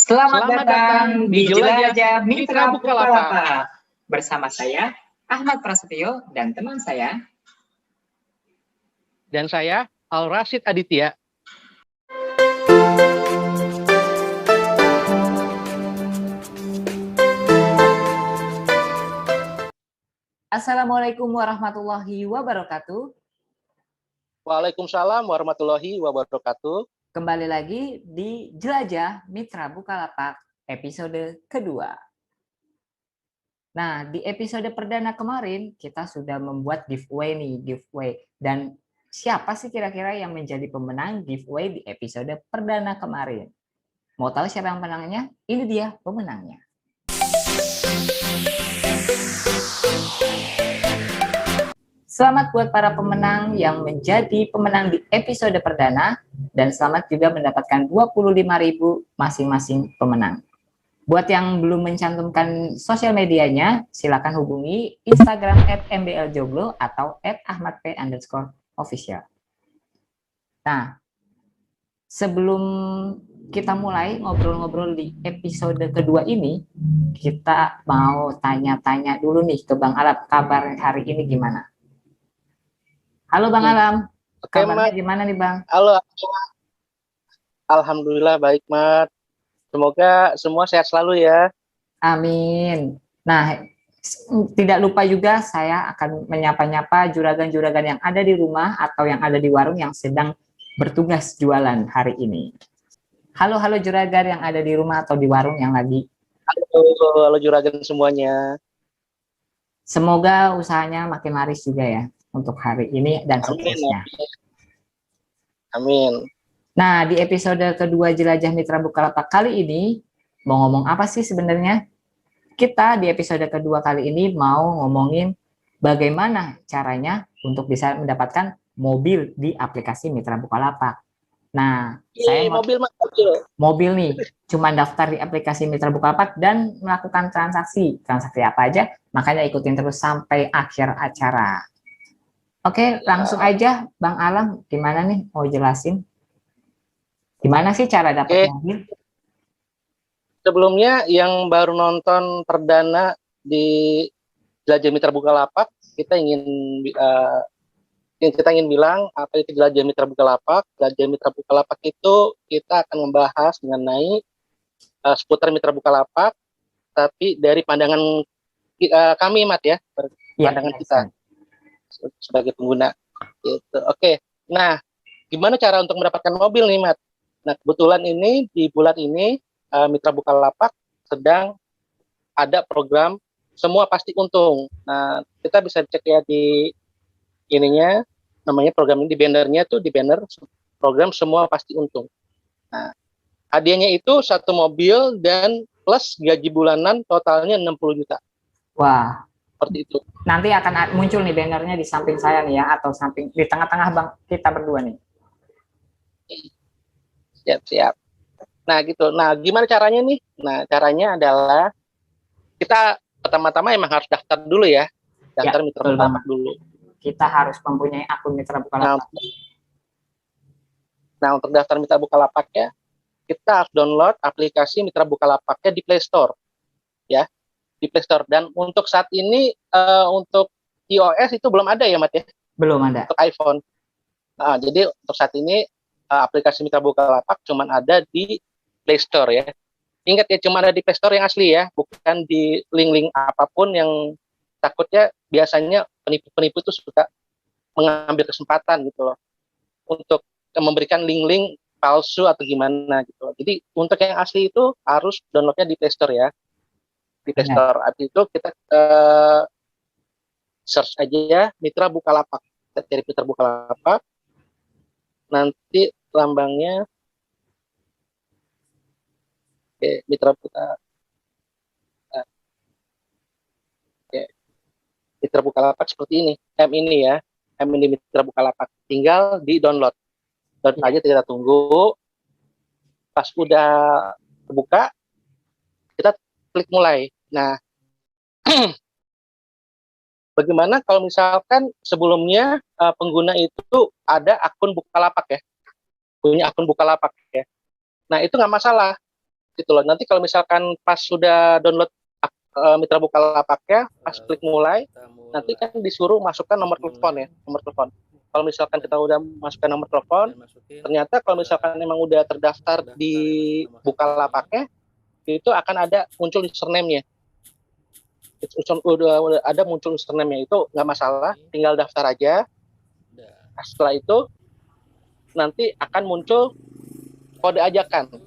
Selamat Selamat datang datang di di Jelajah Jelajah Mitra Mitra Bukalapak. Bukalapak. Bersama saya, Ahmad Prasetyo, dan teman saya. Dan saya, Al Rashid Aditya. Assalamualaikum warahmatullahi wabarakatuh. Waalaikumsalam warahmatullahi wabarakatuh. Kembali lagi di Jelajah Mitra Bukalapak episode kedua. Nah, di episode perdana kemarin kita sudah membuat giveaway. Dan siapa sih kira-kira yang menjadi pemenang giveaway di episode perdana kemarin? Mau tahu siapa yang pemenangnya? Ini dia pemenangnya. Selamat buat para pemenang yang menjadi pemenang di episode perdana, dan selamat juga mendapatkan 25.000 masing-masing pemenang. Buat yang belum mencantumkan sosial medianya, silakan hubungi Instagram @mbljoglo atau @ahmadp_official. Nah, sebelum kita mulai ngobrol-ngobrol di episode kedua ini, kita mau tanya-tanya dulu nih ke Bang Alam, kabar hari ini gimana? Halo Bang Alam, Oke, kabarnya Mat. gimana nih Bang? Halo. Alhamdulillah baik, Mat. Semoga semua sehat selalu ya. Amin. Nah, tidak lupa juga saya akan menyapa-nyapa juragan-juragan yang ada di rumah atau yang ada di warung yang sedang bertugas jualan hari ini. Halo juragan yang ada di rumah atau di warung yang lagi. Halo juragan semuanya. Semoga usahanya makin laris juga ya untuk hari ini dan seterusnya. Amin. Nah, di episode kedua Jelajah Mitra Bukalapak kali ini, mau ngomong apa sih sebenarnya? Kita di episode kedua kali ini mau ngomongin bagaimana caranya untuk bisa mendapatkan mobil di aplikasi Mitra Bukalapak. Nah, saya mobil nih, cuma daftar di aplikasi Mitra Bukalapak dan melakukan transaksi apa aja, makanya ikutin terus sampai akhir acara. Oke, langsung aja Bang Alam, gimana nih mau jelasin? Gimana sih cara dapat mobil? Sebelumnya yang baru nonton perdana di Jelajah Mitra Bukalapak, kita ingin bilang apa itu Jelajah Mitra Bukalapak. Jelajah Mitra Bukalapak itu kita akan membahas mengenai seputar Mitra Bukalapak, tapi dari pandangan kami, Mat ya, pandangan kita sebagai pengguna. Gitu. Oke. Nah, gimana cara untuk mendapatkan mobil nih, Mat? Nah, kebetulan ini di bulan ini Mitra Bukalapak sedang ada program Semua Pasti Untung. Nah, kita bisa cek ya di ininya, namanya program ini, di bannernya tuh, di banner program Semua Pasti Untung. Nah, hadiahnya itu 1 mobil dan plus gaji bulanan totalnya 60 juta. Wah, seperti itu. Nanti akan muncul nih bannernya di samping saya nih ya, atau samping di tengah-tengah Bang kita berdua nih. Siap. Nah gitu. Nah gimana caranya nih? Nah caranya adalah kita pertama-tama emang harus daftar dulu ya. Daftar ya, Mitra Bukalapak dulu. Kita harus mempunyai akun Mitra Bukalapak. Nah untuk daftar Mitra Bukalapak ya, kita harus download aplikasi Mitra Bukalapaknya di Play Store. Ya, di Play Store. Dan untuk saat ini untuk iOS itu belum ada ya, Mat ya? Belum ada. Untuk iPhone. Nah, jadi untuk saat ini aplikasi Mitra Bukalapak cuma ada di Play Store ya. Ingat ya, cuma ada di Play Store yang asli ya, bukan di link-link apapun yang takutnya biasanya penipu-penipu itu suka mengambil kesempatan gitu loh untuk memberikan link-link palsu atau gimana gitu loh. Jadi untuk yang asli itu harus downloadnya di Play Store ya. Di Play Store. Abis itu kita search aja ya Mitra Bukalapak. Kita cari Mitra Bukalapak. Nanti lambangnya Mitra Bukalapak. Mitra Bukalapak seperti ini. M ini ya. M ini Mitra Bukalapak. Tinggal di download. Download aja, kita tunggu. Pas udah terbuka, kita klik mulai. Nah, bagaimana kalau misalkan sebelumnya pengguna itu ada akun Bukalapak ya, punya akun Bukalapak ya. Nah itu nggak masalah. gitu loh. Nanti kalau misalkan pas sudah download Mitra Bukalapaknya, pas klik mulai, nanti kan disuruh masukkan nomor telepon ya, nomor telepon. Kalau misalkan kita udah masukkan nomor telepon, ternyata kalau misalkan memang udah terdaftar di Bukalapaknya, itu akan ada muncul username-nya. Udah ada muncul username-nya, itu nggak masalah, tinggal daftar aja. Nah, setelah itu nanti akan muncul kode ajakan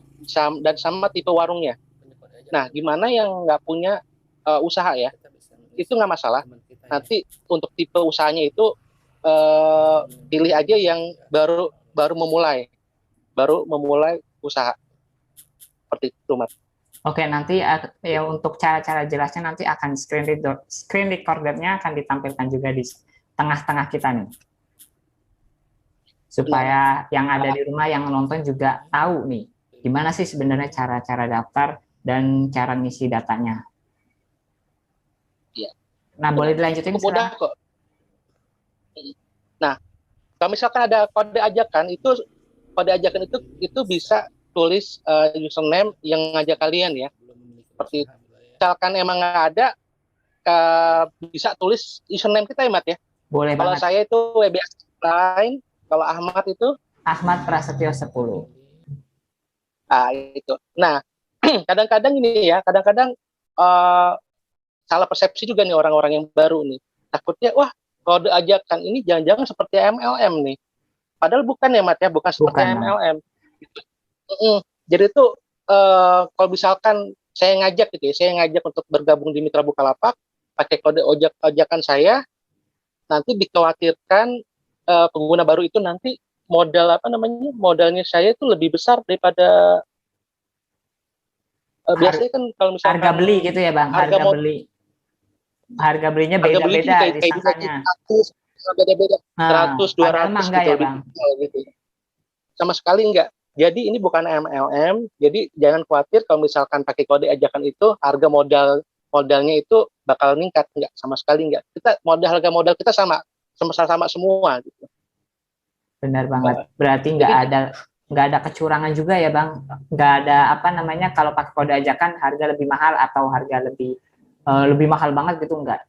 dan sama tipe warungnya. Nah, gimana yang nggak punya usaha ya, itu nggak masalah. Nanti untuk tipe usahanya itu pilih aja yang baru memulai usaha seperti itu, Mas. Oke, nanti ya untuk cara-cara jelasnya nanti akan screen recordernya akan ditampilkan juga di tengah-tengah kita nih. Supaya yang ada di rumah yang nonton juga tahu nih gimana sih sebenarnya cara-cara daftar dan cara ngisi datanya. Iya. Nah, boleh dilanjutin mudah sekarang. kok. Nah, kalau misalkan ada kode ajakan itu bisa tulis username yang ngajak kalian ya. Seperti itu. Misalkan emang nggak ada, bisa tulis username kita ya, Mat ya. Boleh kalau banget. Saya itu WBS lain, kalau Ahmad itu Ahmad Prasetyo 10. Itu. Nah, kadang-kadang ini ya, kadang-kadang salah persepsi juga nih orang-orang yang baru nih. Takutnya, wah, kode ajakan ini jangan-jangan seperti MLM nih. Padahal bukan ya, Mat ya, bukan seperti MLM. Gitu. Jadi itu kalau misalkan saya ngajak gitu ya, saya ngajak untuk bergabung di Mitra Bukalapak, pakai kode ajakan saya, nanti dikhawatirkan pengguna baru itu nanti modalnya saya itu lebih besar daripada biasanya kan kalau misalkan harga beli gitu ya, Bang. Harga belinya beda-beda disangkanya. Beda-beda, 100, 200 enggak gitu, ya, Bang? Gitu. Sama sekali enggak. Jadi ini bukan MLM, jadi jangan khawatir kalau misalkan pakai kode ajakan itu harga modalnya itu bakal meningkat, enggak, sama sekali enggak. Harga modal kita sama semua gitu. Benar banget. Berarti nggak ada kecurangan juga ya, Bang. Nggak ada kalau pakai kode ajakan harga lebih mahal atau harga lebih mahal banget gitu, enggak.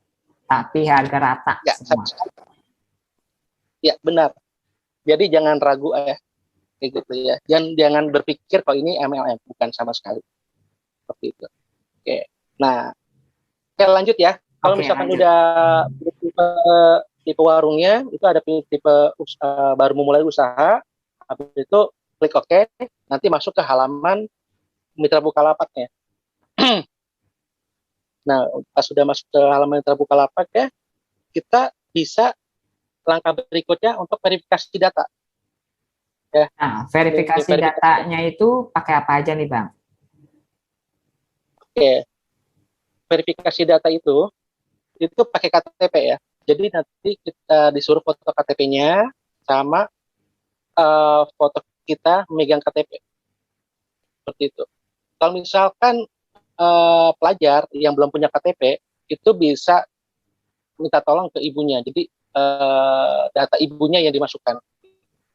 Tapi harga rata ya, semua. Ya, benar. Jadi jangan ragu ya. Kayak gitu ya. Jangan berpikir kalau ini MLM, bukan sama sekali. Seperti itu. Oke. Nah, lanjut ya. Kalau misalkan lanjut. Udah tipe warungnya, itu ada tipe baru memulai usaha, habis itu klik OK, nanti masuk ke halaman Mitra Bukalapaknya. Nah, pas sudah masuk ke halaman Mitra Bukalapak ya, kita bisa langkah berikutnya untuk verifikasi data. Ya. Nah, verifikasi datanya itu pakai apa aja nih, Bang? Oke. Verifikasi data itu pakai KTP ya. Jadi nanti kita disuruh foto KTP-nya sama foto kita memegang KTP. Seperti itu. Kalau misalkan pelajar yang belum punya KTP, itu bisa minta tolong ke ibunya. Jadi data ibunya yang dimasukkan.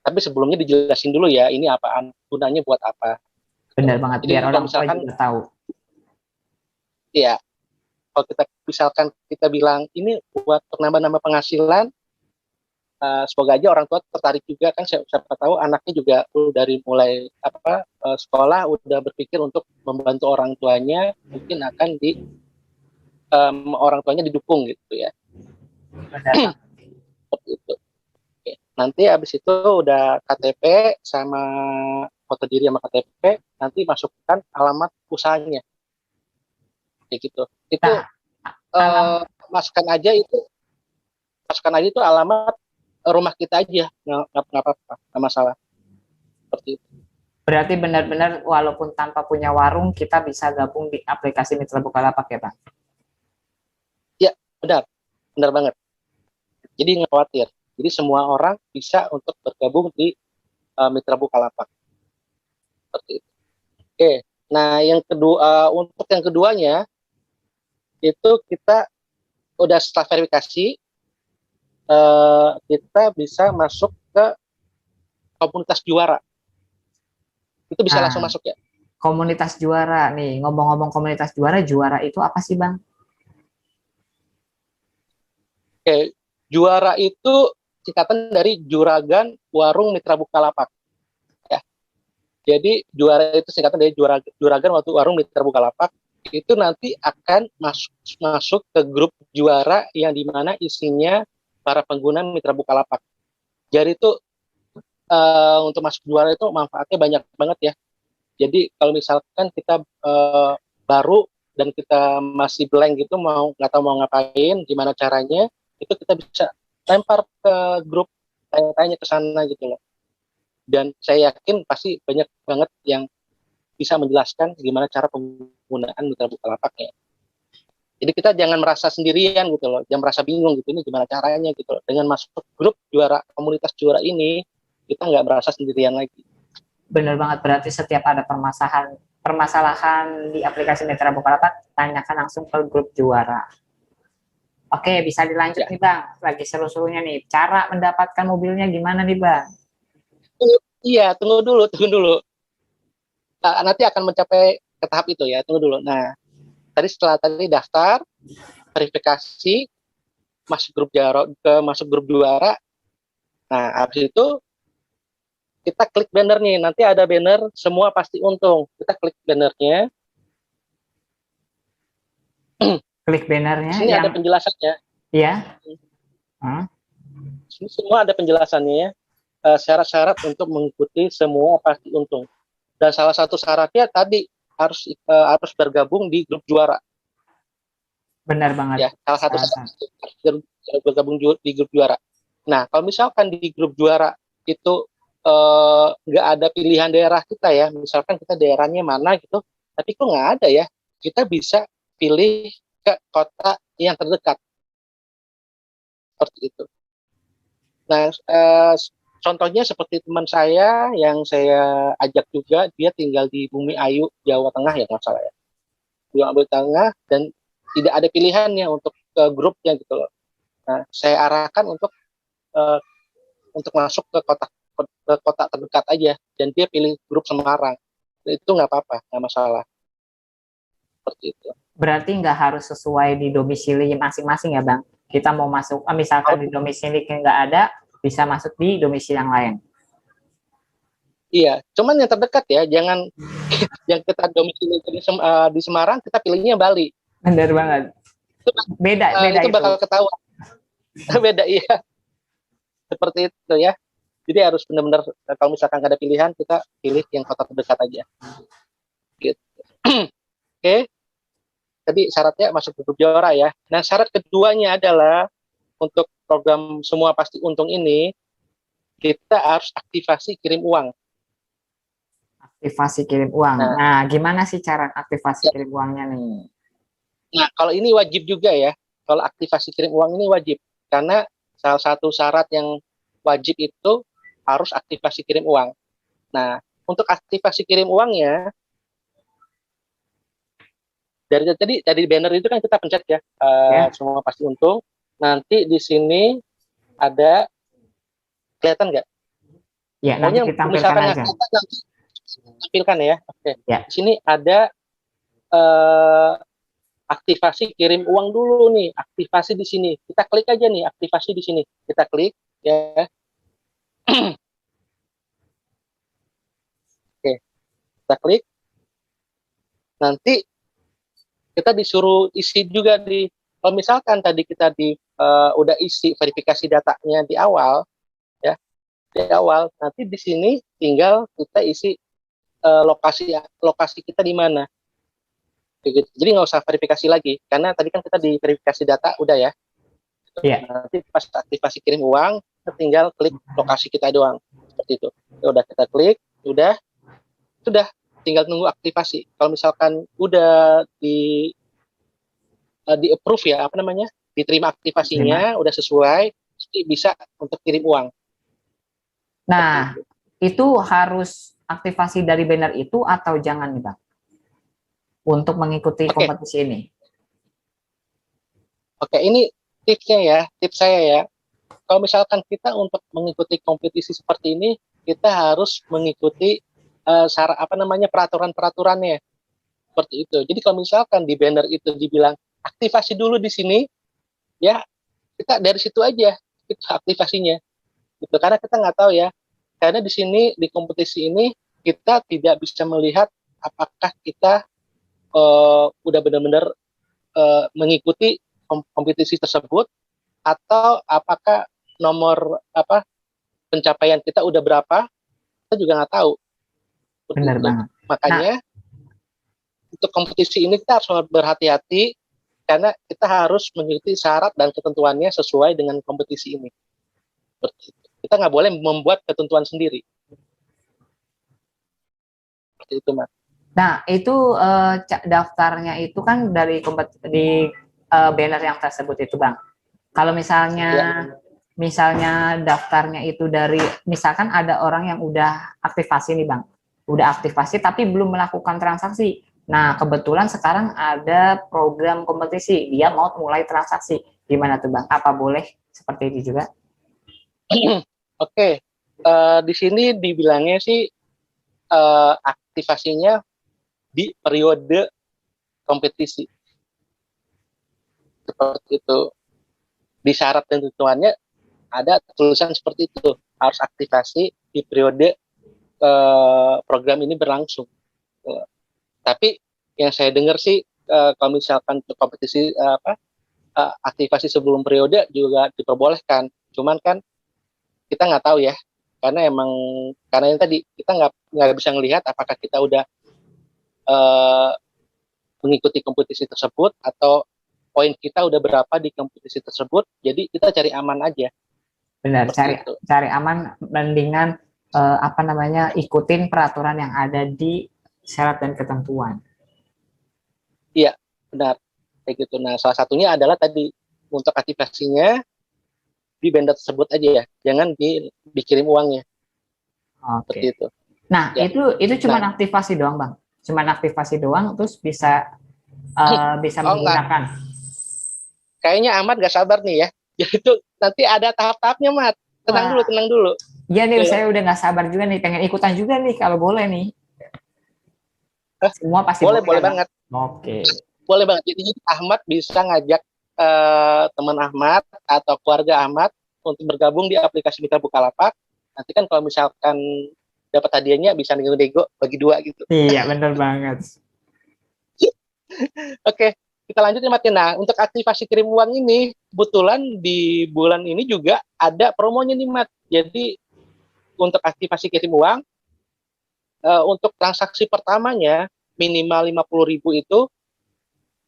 Tapi sebelumnya dijelasin dulu ya, ini apaan, gunanya buat apa. Benar banget, jadi, biar orang tua juga tahu. Iya, kalau kita bilang ini buat nambah-nambah penghasilan, semoga aja orang tua tertarik juga kan, siapa tahu anaknya juga dari mulai sekolah udah berpikir untuk membantu orang tuanya, mungkin akan orang tuanya didukung gitu ya. Benar. Seperti itu. Nanti habis itu udah KTP sama foto diri sama KTP, nanti masukkan alamat usahanya. Kayak gitu. Itu masukkan aja itu alamat rumah kita aja, nggak apa-apa, nggak masalah. Seperti itu. Berarti benar-benar walaupun tanpa punya warung, kita bisa gabung di aplikasi Mitra Bukalapak ya, Bang? Ya, benar banget. Jadi nggak khawatir. Jadi semua orang bisa untuk bergabung di Mitra Bukalapak. Seperti itu. Oke, nah untuk yang keduanya itu kita udah setelah verifikasi, kita bisa masuk ke komunitas juara. Itu bisa langsung masuk ya. komunitas juara nih. Ngomong-ngomong komunitas juara, juara itu apa sih, Bang? Oke, juara itu singkatan dari Juragan Warung Mitra Bukalapak. Ya. Jadi juara itu singkatan dari Juragan Warung Mitra Bukalapak. Itu nanti akan masuk ke grup juara yang dimana isinya para pengguna Mitra Bukalapak. Jadi itu untuk masuk juara itu manfaatnya banyak banget ya. Jadi kalau misalkan kita baru dan kita masih blank gitu, nggak tahu mau ngapain, gimana caranya, itu kita bisa lempar ke grup, tanya-tanya ke sana gitu loh. Dan saya yakin pasti banyak banget yang bisa menjelaskan gimana cara penggunaan Mitra Bukalapaknya. Jadi kita jangan merasa sendirian gitu loh, jangan merasa bingung gitu, ini gimana caranya gitu loh. Dengan masuk grup juara, komunitas juara ini, kita nggak merasa sendirian lagi. Benar banget, berarti setiap ada permasalahan di aplikasi Mitra Bukalapak, tanyakan langsung ke grup juara. Oke, bisa dilanjut Ya. nih Bang, lagi seru-serunya nih. Cara mendapatkan mobilnya gimana nih Bang? Iya, tunggu dulu. Nanti akan mencapai ke tahap itu ya, tunggu dulu. Nah, setelah tadi daftar, verifikasi, masuk grup juara. Nah, habis itu kita klik banner nih, nanti ada banner semua pasti untung. Kita klik bannernya. Klik Di bannernya sini yang ada penjelasannya. ya. Di sini semua ada penjelasannya ya. Syarat-syarat untuk mengikuti semua pasti untung. Dan salah satu syaratnya tadi harus bergabung di grup juara. Benar banget. Ya, salah satu syarat harus bergabung di grup juara. Nah, kalau misalkan di grup juara itu nggak ada pilihan daerah kita ya, misalkan kita daerahnya mana gitu, tapi kok nggak ada ya, kita bisa pilih ke kota yang terdekat seperti itu. Nah, contohnya seperti teman saya yang saya ajak juga, dia tinggal di Bumi Ayu, Jawa Tengah ya nggak salah ya, Jawa Tengah, dan tidak ada pilihannya untuk ke grupnya gitu loh. Nah, saya arahkan untuk masuk ke kota terdekat aja, dan dia pilih grup Semarang. Itu nggak apa-apa, nggak masalah. Seperti itu. Berarti nggak harus sesuai di domisili masing-masing ya Bang? Kita mau masuk, misalkan di domisili nggak ada, bisa masuk di domisili yang lain. Iya, cuman yang terdekat ya, jangan yang kita domisili di Semarang, kita pilihnya Bali. Benar banget. Beda itu bakal ketahuan. Beda, iya. Seperti itu ya. Jadi harus benar-benar, kalau misalkan nggak ada pilihan, kita pilih yang kota terdekat aja. Gitu. Oke. Tadi syaratnya masuk grup juara ya. Nah, syarat keduanya adalah untuk program semua pasti untung ini, kita harus aktivasi kirim uang. Aktivasi kirim uang. Nah, gimana sih cara aktivasi kirim uangnya nih? Nah, kalau ini wajib juga ya. Kalau aktivasi kirim uang ini wajib. Karena salah satu syarat yang wajib itu harus aktivasi kirim uang. Nah, untuk aktivasi kirim uangnya, dari banner itu kan kita pencet ya, semua pasti untung. Nanti di sini ada, kelihatan nggak? Ya, nanti kita tampilkan aja. Nanti tampilkan ya. Oke. Ya. Di sini ada aktivasi kirim uang dulu nih, aktivasi di sini. Kita klik aja nih, aktivasi di sini. Kita klik ya. Oke. Kita klik. Nanti kita disuruh isi juga kalau misalkan tadi kita udah isi verifikasi datanya di awal ya, nanti di sini tinggal kita isi lokasi kita di mana. Jadi nggak usah verifikasi lagi, karena tadi kan kita di verifikasi data udah ya. Yeah. Nanti pas aktivasi kirim uang, kita tinggal klik lokasi kita doang, seperti itu. Ya udah, kita klik, sudah tinggal nunggu aktivasi. Kalau misalkan udah di approve ya, diterima aktivasinya, udah sesuai, bisa untuk kirim uang. Nah, itu harus aktivasi dari banner itu atau jangan nih Bang? Untuk mengikuti kompetisi ini. Oke, ini tipsnya ya, tips saya ya. Kalau misalkan kita untuk mengikuti kompetisi seperti ini, kita harus mengikuti peraturan-peraturannya seperti itu. Jadi kalau misalkan di banner itu dibilang aktivasi dulu di sini, ya kita dari situ aja itu aktivasinya. Gitu. Karena kita nggak tahu ya, karena di sini di kompetisi ini kita tidak bisa melihat apakah kita udah benar-benar mengikuti kompetisi tersebut atau apakah nomor pencapaian kita udah berapa, kita juga nggak tahu. Benar banget. Makanya untuk kompetisi ini kita harus berhati-hati karena kita harus mengikuti syarat dan ketentuannya sesuai dengan kompetisi ini. Kita nggak boleh membuat ketentuan sendiri. Seperti itu, Mas. Nah, itu daftarnya itu kan dari di banner yang tersebut itu, Bang. Kalau misalnya daftarnya itu dari, misalkan ada orang yang udah aktivasi nih, Bang. Udah aktivasi tapi belum melakukan transaksi. Nah, kebetulan sekarang ada program kompetisi, dia mau mulai transaksi. Gimana tuh, Bang? Apa boleh seperti itu juga? Oke. Di sini dibilangnya sih aktivasinya di periode kompetisi. Seperti itu. Di syarat dan ketentuannya ada tulisan seperti itu, harus aktivasi di periode program ini berlangsung. Tapi yang saya dengar sih kalau misalkan kompetisi aktivasi sebelum periode juga diperbolehkan, cuman kan kita nggak tahu ya, karena yang tadi kita nggak bisa melihat apakah kita udah mengikuti kompetisi tersebut atau poin kita udah berapa di kompetisi tersebut. Jadi kita cari aman aja. Benar, cari aman mendingan ikutin peraturan yang ada di syarat dan ketentuan. Iya, benar. Kayak gitu. Nah, salah satunya adalah tadi untuk aktivasinya di banner tersebut aja ya, jangan dikirim uangnya. Oke. Seperti itu. Nah, ya. itu cuma aktivasi doang, Bang. Cuma aktivasi doang, terus bisa menggunakan. Kayaknya Ahmad gak sabar nih ya. Itu nanti ada tahap-tahapnya, Mat. Tenang dulu. Iya nih, saya udah gak sabar juga nih, pengen ikutan juga nih kalau boleh nih. Semua pasti boleh banget. Oke. Boleh banget. Jadi Ahmad bisa ngajak teman Ahmad atau keluarga Ahmad untuk bergabung di aplikasi Mitra Bukalapak. Nanti kan kalau misalkan dapat hadiahnya bisa nego-nego bagi 2 gitu. Iya, benar banget. Oke, kita lanjut ya, Mat. Nah, untuk aktivasi kirim uang ini, kebetulan di bulan ini juga ada promonya nih, Mat. Jadi untuk aktivasi kirim uang, untuk transaksi pertamanya minimal 50.000 itu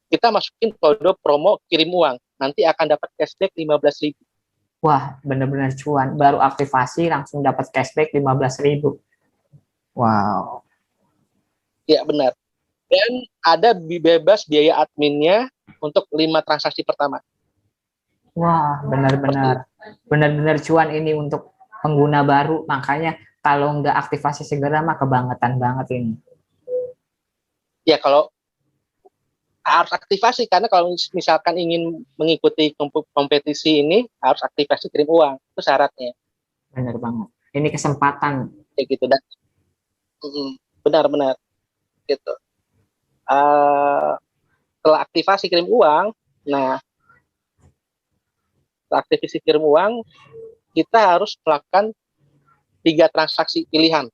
kita masukin kode promo kirim uang. Nanti akan dapat cashback 15.000. Wah, benar-benar cuan. Baru aktivasi langsung dapat cashback 15.000. Wow. Ya, benar. Dan ada bebas biaya adminnya untuk 5 transaksi pertama. Wah, benar-benar cuan ini untuk pengguna baru. Makanya kalau nggak aktivasi segera mah kebangetan banget ini. Ya, kalau harus aktivasi, karena kalau misalkan ingin mengikuti kompetisi ini harus aktivasi kirim uang, itu syaratnya. Benar banget. Ini kesempatan. Kayak gitu dan benar-benar gitu. Setelah aktivasi kirim uang, nah setelah aktivasi kirim uang kita harus melakukan 3 transaksi pilihan.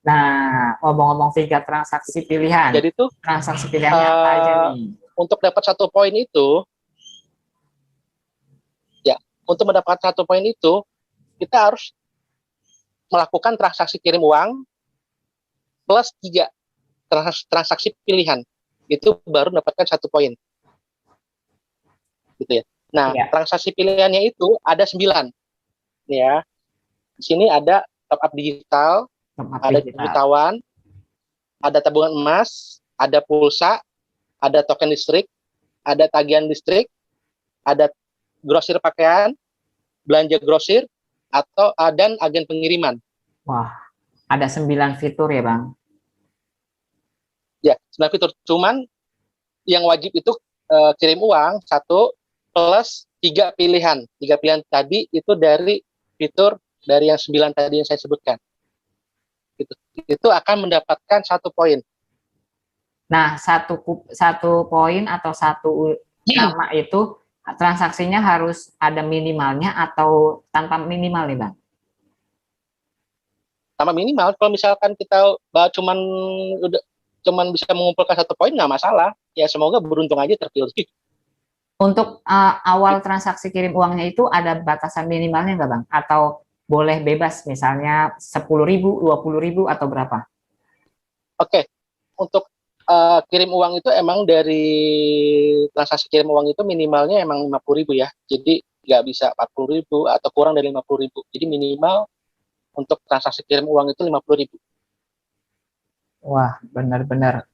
Nah, ngomong-ngomong 3 transaksi pilihan. Jadi tuh transaksi pilihannya apa aja nih? Untuk dapat 1 poin itu, ya, untuk mendapat 1 poin itu kita harus melakukan transaksi kirim uang plus 3 transaksi pilihan. Itu baru mendapatkan 1 poin. Gitu ya. Nah, transaksi pilihannya itu ada 9. Ya. Di sini ada top up digital, ada jutawan, ada tabungan emas, ada pulsa, ada token listrik, ada tagihan listrik, ada grosir pakaian, belanja grosir, atau dan agen pengiriman. Wah, ada 9 fitur ya, Bang? Ya, 9 fitur. Cuman yang wajib itu kirim uang 1 plus 3 pilihan. 3 pilihan tadi itu dari fitur dari yang 9 tadi yang saya sebutkan. gitu. Itu akan mendapatkan 1 poin. Nah, satu poin atau satu nama itu transaksinya harus ada minimalnya atau tanpa minimal nih, Bang? Sama minimal, kalau misalkan kita cuman bisa mengumpulkan 1 poin, nggak masalah. Ya semoga beruntung aja terpilih. Untuk awal transaksi kirim uangnya itu ada batasan minimalnya nggak, Bang? Atau boleh bebas, misalnya 10.000, 20.000, atau berapa? Oke, untuk kirim uang itu emang dari transaksi kirim uang itu minimalnya emang 50.000 ya. Jadi nggak bisa 40.000 atau kurang dari 50.000. Jadi minimal untuk transaksi kirim uang itu 50.000. Wah, benar-benar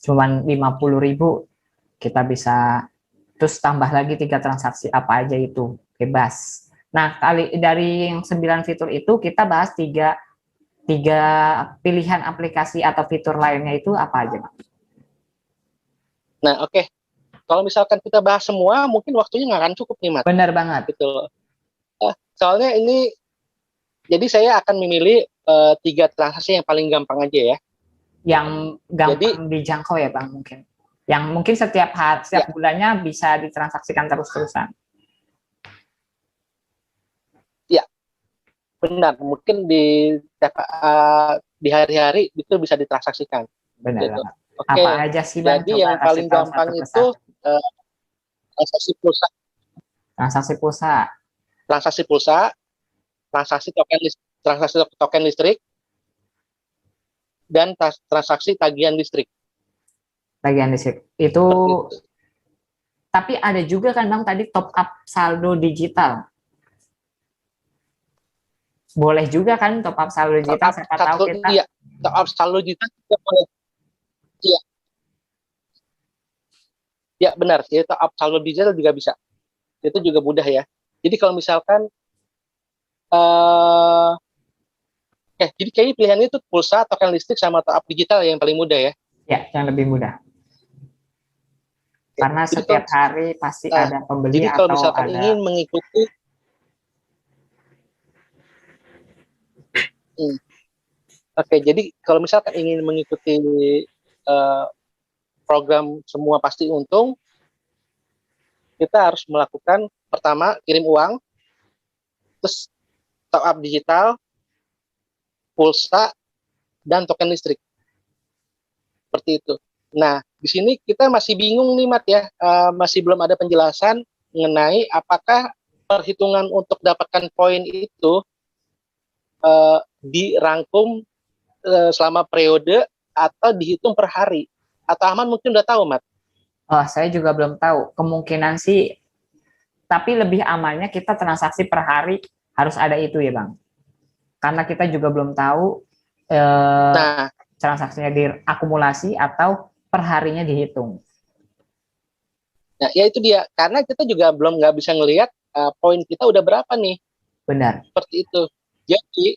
cuman 50.000 kita bisa, terus tambah lagi 3 transaksi apa aja itu bebas. Nah, dari yang 9 fitur itu kita bahas tiga pilihan aplikasi atau fitur lainnya itu apa aja, Bang? Nah, oke. Kalau misalkan kita bahas semua, mungkin waktunya nggak akan cukup nih, Mat. Benar banget. Gitu loh. Soalnya ini, jadi saya akan memilih 3 transaksi yang paling gampang aja ya. Yang gampang dijangkau ya, Bang, mungkin. Yang mungkin setiap Ya, bulannya bisa ditransaksikan terus-terusan. ya, benar. Mungkin di hari-hari itu bisa ditransaksikan. Benar Gitu. banget. Oke, Apa aja sih, Bang? jadi Coba yang kasih paling tahu gampang satu itu persatu. transaksi pulsa, Transaksi pulsa, transaksi pulsa, transaksi token listrik, dan transaksi tagihan listrik. bagian listrik. Itu, Seperti itu. tapi ada juga kan, Bang, tadi top up saldo digital. Boleh juga kan top up saldo Top digital, up siapa tahu saldo, kita. iya, top up saldo juga boleh. Iya, ya benar. Jadi top up saldo digital juga bisa. Itu juga mudah ya. Jadi kalau misalkan eh jadi kayaknya pilihannya itu pulsa, token listrik, sama top up digital yang paling mudah ya. Ya, yang lebih mudah. Oke. Karena Jadi kalau setiap hari pasti nah, ada pembeli jadi kalau atau misalkan ada. ingin mengikuti hmm, oke, jadi kalau misalkan ingin mengikuti uh, program semua pasti untung, kita harus melakukan pertama kirim uang, terus top up digital, pulsa, dan token listrik. Seperti itu. Nah, di sini kita masih bingung nih, Mat ya. Masih belum ada penjelasan mengenai apakah perhitungan untuk dapatkan poin itu dirangkum selama periode atau dihitung per hari. Atau Ahmad mungkin udah tahu, Mat? Oh, saya juga belum tahu. Kemungkinan sih, tapi lebih amannya kita transaksi per hari harus ada itu ya, Bang. Karena kita juga belum tahu Nah, transaksinya diakumulasi atau per harinya dihitung. nah, ya itu dia. Karena kita juga belum nggak bisa ngelihat poin kita udah berapa nih. Benar. Seperti itu. Jadi,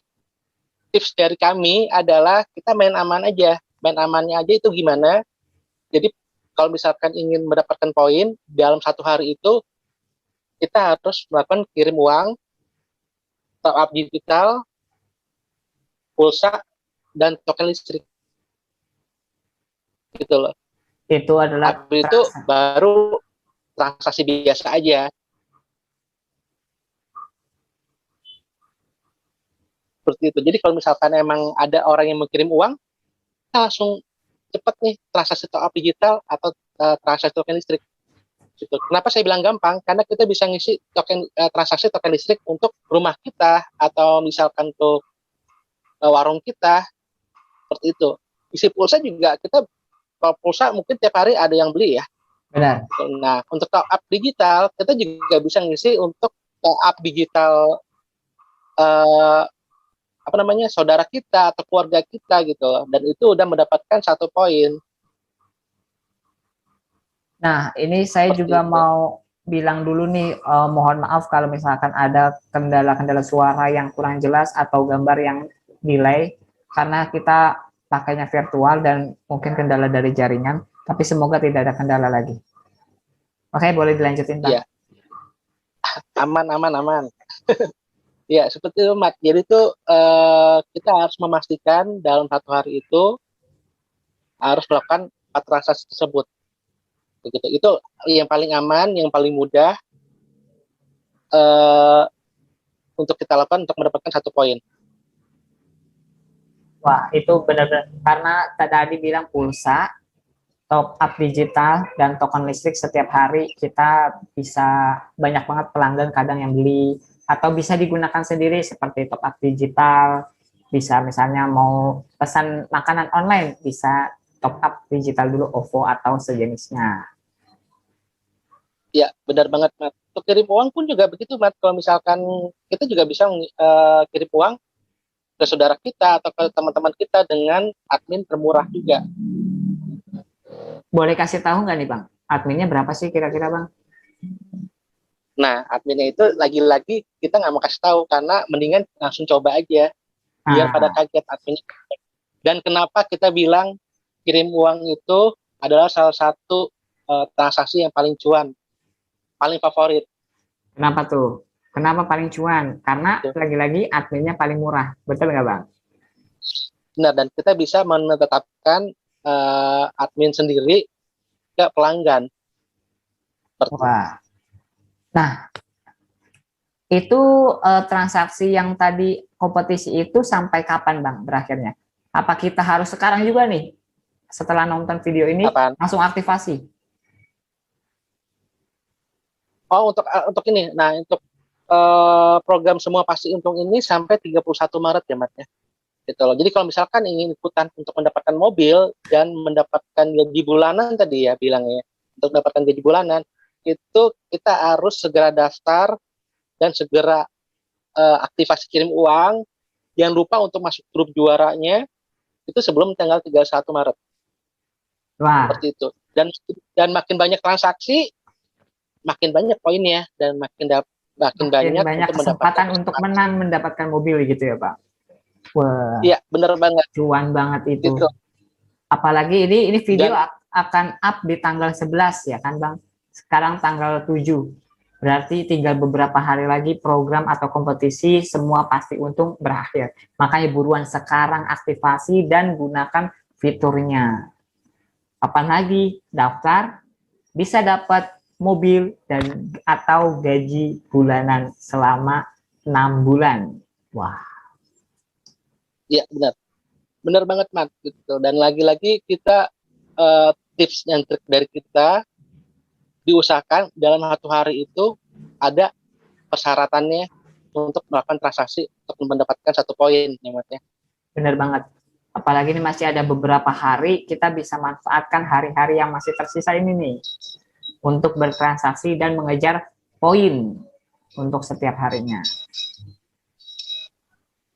tips dari kami adalah kita main aman aja. Main amannya aja itu gimana? Jadi, kalau misalkan ingin mendapatkan poin dalam 1 hari itu, kita harus melakukan kirim uang, top up digital, pulsa, dan token listrik. Gitu loh. Itu adalah Habis itu baru transaksi biasa aja. Seperti itu. Jadi kalau misalkan emang ada orang yang mengirim uang, kita langsung cepet nih transaksi top up digital atau transaksi token listrik. Gitu. Kenapa saya bilang gampang? Karena kita bisa ngisi transaksi token listrik untuk rumah kita atau misalkan untuk warung kita, seperti itu. Isi pulsa juga kita, kalau pulsa mungkin tiap hari ada yang beli ya. benar. Nah, untuk top up digital kita juga bisa ngisi untuk top up digital apa namanya, saudara kita atau keluarga kita gitu, dan itu udah mendapatkan 1 poin. Nah, ini saya Seperti juga itu. mau bilang dulu nih, mohon maaf kalau misalkan ada kendala-kendala suara yang kurang jelas atau gambar yang delay, karena kita pakainya virtual dan mungkin kendala dari jaringan, tapi semoga tidak ada kendala lagi. Oke, boleh dilanjutin, Bang. Iya, aman aman aman. Ya, seperti itu, Mat. Jadi itu kita harus memastikan dalam satu hari itu harus melakukan 4 transaksi tersebut. Begitu. Itu yang paling aman, yang paling mudah eh, untuk kita lakukan untuk mendapatkan 1 poin. Wah, itu benar-benar karena tadi bilang pulsa, top up digital dan token listrik setiap hari kita bisa banyak banget pelanggan kadang yang beli atau bisa digunakan sendiri seperti top up digital, bisa misalnya mau pesan makanan online bisa top up digital dulu OVO atau sejenisnya. Ya, benar banget, Mat. Untuk kirim uang pun juga begitu, Mat. Kalau misalkan kita juga bisa kirim uang ke saudara kita atau ke teman-teman kita dengan admin termurah juga. Boleh kasih tahu nggak nih Bang? Adminnya berapa sih kira-kira Bang? Nah, adminnya itu lagi-lagi kita nggak mau kasih tahu karena mendingan langsung coba aja biar pada Nah, kaget adminnya. Dan kenapa kita bilang kirim uang itu adalah salah satu transaksi yang paling cuan, paling favorit. kenapa tuh? Kenapa paling cuan? Karena Gitu. lagi-lagi adminnya paling murah. Betul nggak Bang? Benar, dan kita bisa menetapkan admin sendiri ke pelanggan. Seperti itu. Wah. Nah, itu transaksi yang tadi kompetisi itu sampai kapan Bang berakhirnya? Apa kita harus sekarang juga nih setelah nonton video ini Apaan? langsung aktivasi? Oh, untuk ini. Nah, untuk program semua pasti untung ini sampai 31 Maret ya, Mat ya. Gitu loh. Jadi kalau misalkan ingin ikutan untuk mendapatkan mobil dan mendapatkan gaji bulanan tadi ya bilangnya, untuk mendapatkan gaji bulanan itu kita harus segera daftar dan segera aktivasi kirim uang. Jangan lupa untuk masuk grup juaranya itu sebelum tanggal 31 Maret. Wah, Seperti itu. Dan makin banyak transaksi, makin banyak poinnya dan makin makin banyak banyak untuk mendapatkan kesempatan untuk kesempatan. menang mendapatkan mobil gitu ya Bang. Wah, Iya, bener banget cuan banget itu. gitu. Apalagi ini video Dan akan up di tanggal 11 ya kan Bang? Sekarang tanggal 7. Berarti tinggal beberapa hari lagi program atau kompetisi semua pasti untung berakhir. Makanya buruan sekarang aktivasi dan gunakan fiturnya. Apalagi daftar bisa dapat mobil dan atau gaji bulanan selama 6 bulan. Wah, ya benar, benar banget, Mat gitu. Dan lagi-lagi kita tips dan trik dari kita diusahakan dalam 1 hari itu ada persyaratannya untuk melakukan transaksi untuk mendapatkan 1 poin ya, Mat ya. benar banget. Apalagi ini masih ada beberapa hari, kita bisa manfaatkan hari-hari yang masih tersisa ini nih untuk bertransaksi dan mengejar poin untuk setiap harinya.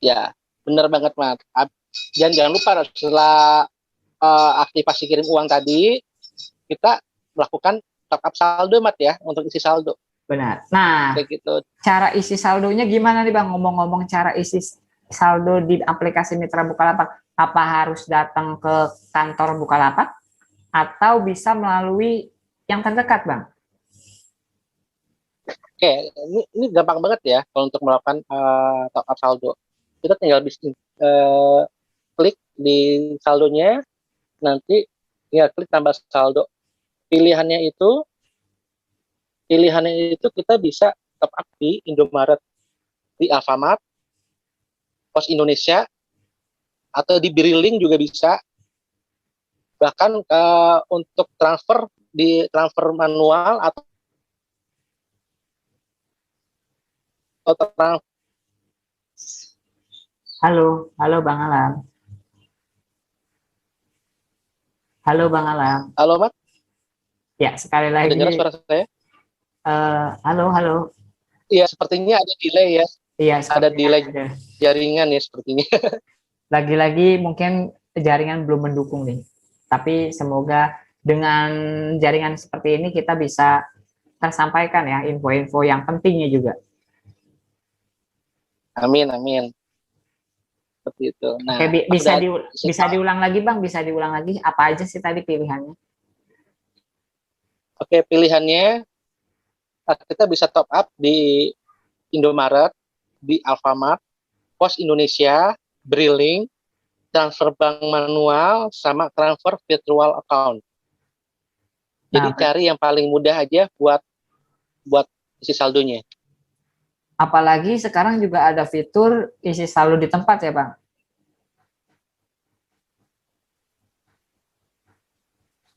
Ya, benar banget, Mat. Dan jangan lupa setelah aktivasi kirim uang tadi, kita melakukan top up saldo, Mat ya, untuk isi saldo. Benar. Nah, Kayak gitu. cara isi saldonya gimana nih Bang? Ngomong-ngomong cara isi saldo di aplikasi Mitra Bukalapak, apa harus datang ke kantor Bukalapak atau bisa melalui yang terdekat, Bang? Oke, ini gampang banget ya kalau untuk melakukan top up saldo. Kita tinggal klik di saldonya, nanti ya klik tambah saldo. Pilihannya itu kita bisa top up di Indomaret, di Alfamart, Pos Indonesia, atau di Briling juga bisa. Bahkan untuk transfer manual atau transfer. Halo, halo Bang Alam. Halo Bang Alam. Halo, Mat, Ya, sekali dengar lagi. suara saya? Halo, halo. Iya, sepertinya ada delay ya. Iya, Ada sepertinya delay ada. jaringan ya sepertinya. Lagi-lagi mungkin jaringan belum mendukung nih. Tapi semoga dengan jaringan seperti ini kita bisa tersampaikan ya info-info yang pentingnya juga. Amin, amin. Seperti itu. Oke, Nah, udah bisa diulang lagi Bang, bisa diulang lagi. Apa aja sih tadi pilihannya? oke, pilihannya kita bisa top up di Indomaret, di Alfamart, Pos Indonesia, Briling, transfer bank manual, sama transfer virtual account. Jadi Nah, cari yang paling mudah aja buat isi saldonya. apalagi sekarang juga ada fitur isi saldo di tempat ya Bang.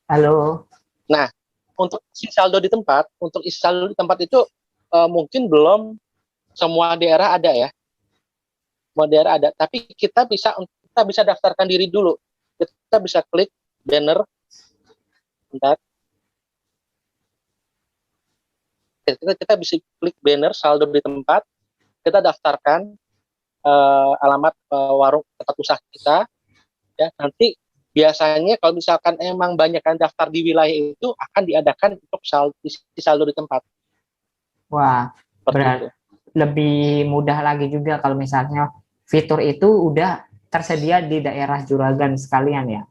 Halo. Nah, untuk isi saldo di tempat itu mungkin belum semua daerah ada ya. Semua daerah ada, tapi kita bisa daftarkan diri dulu. Kita bisa klik banner, bentar. Kita bisa klik banner saldo di tempat, kita daftarkan alamat warung tempat usaha kita, ya. Nanti biasanya kalau misalkan emang banyak yang daftar di wilayah itu, akan diadakan untuk saldo di tempat. Wah, Seperti itu. lebih mudah lagi juga kalau misalnya fitur itu udah tersedia di daerah juragan sekalian ya.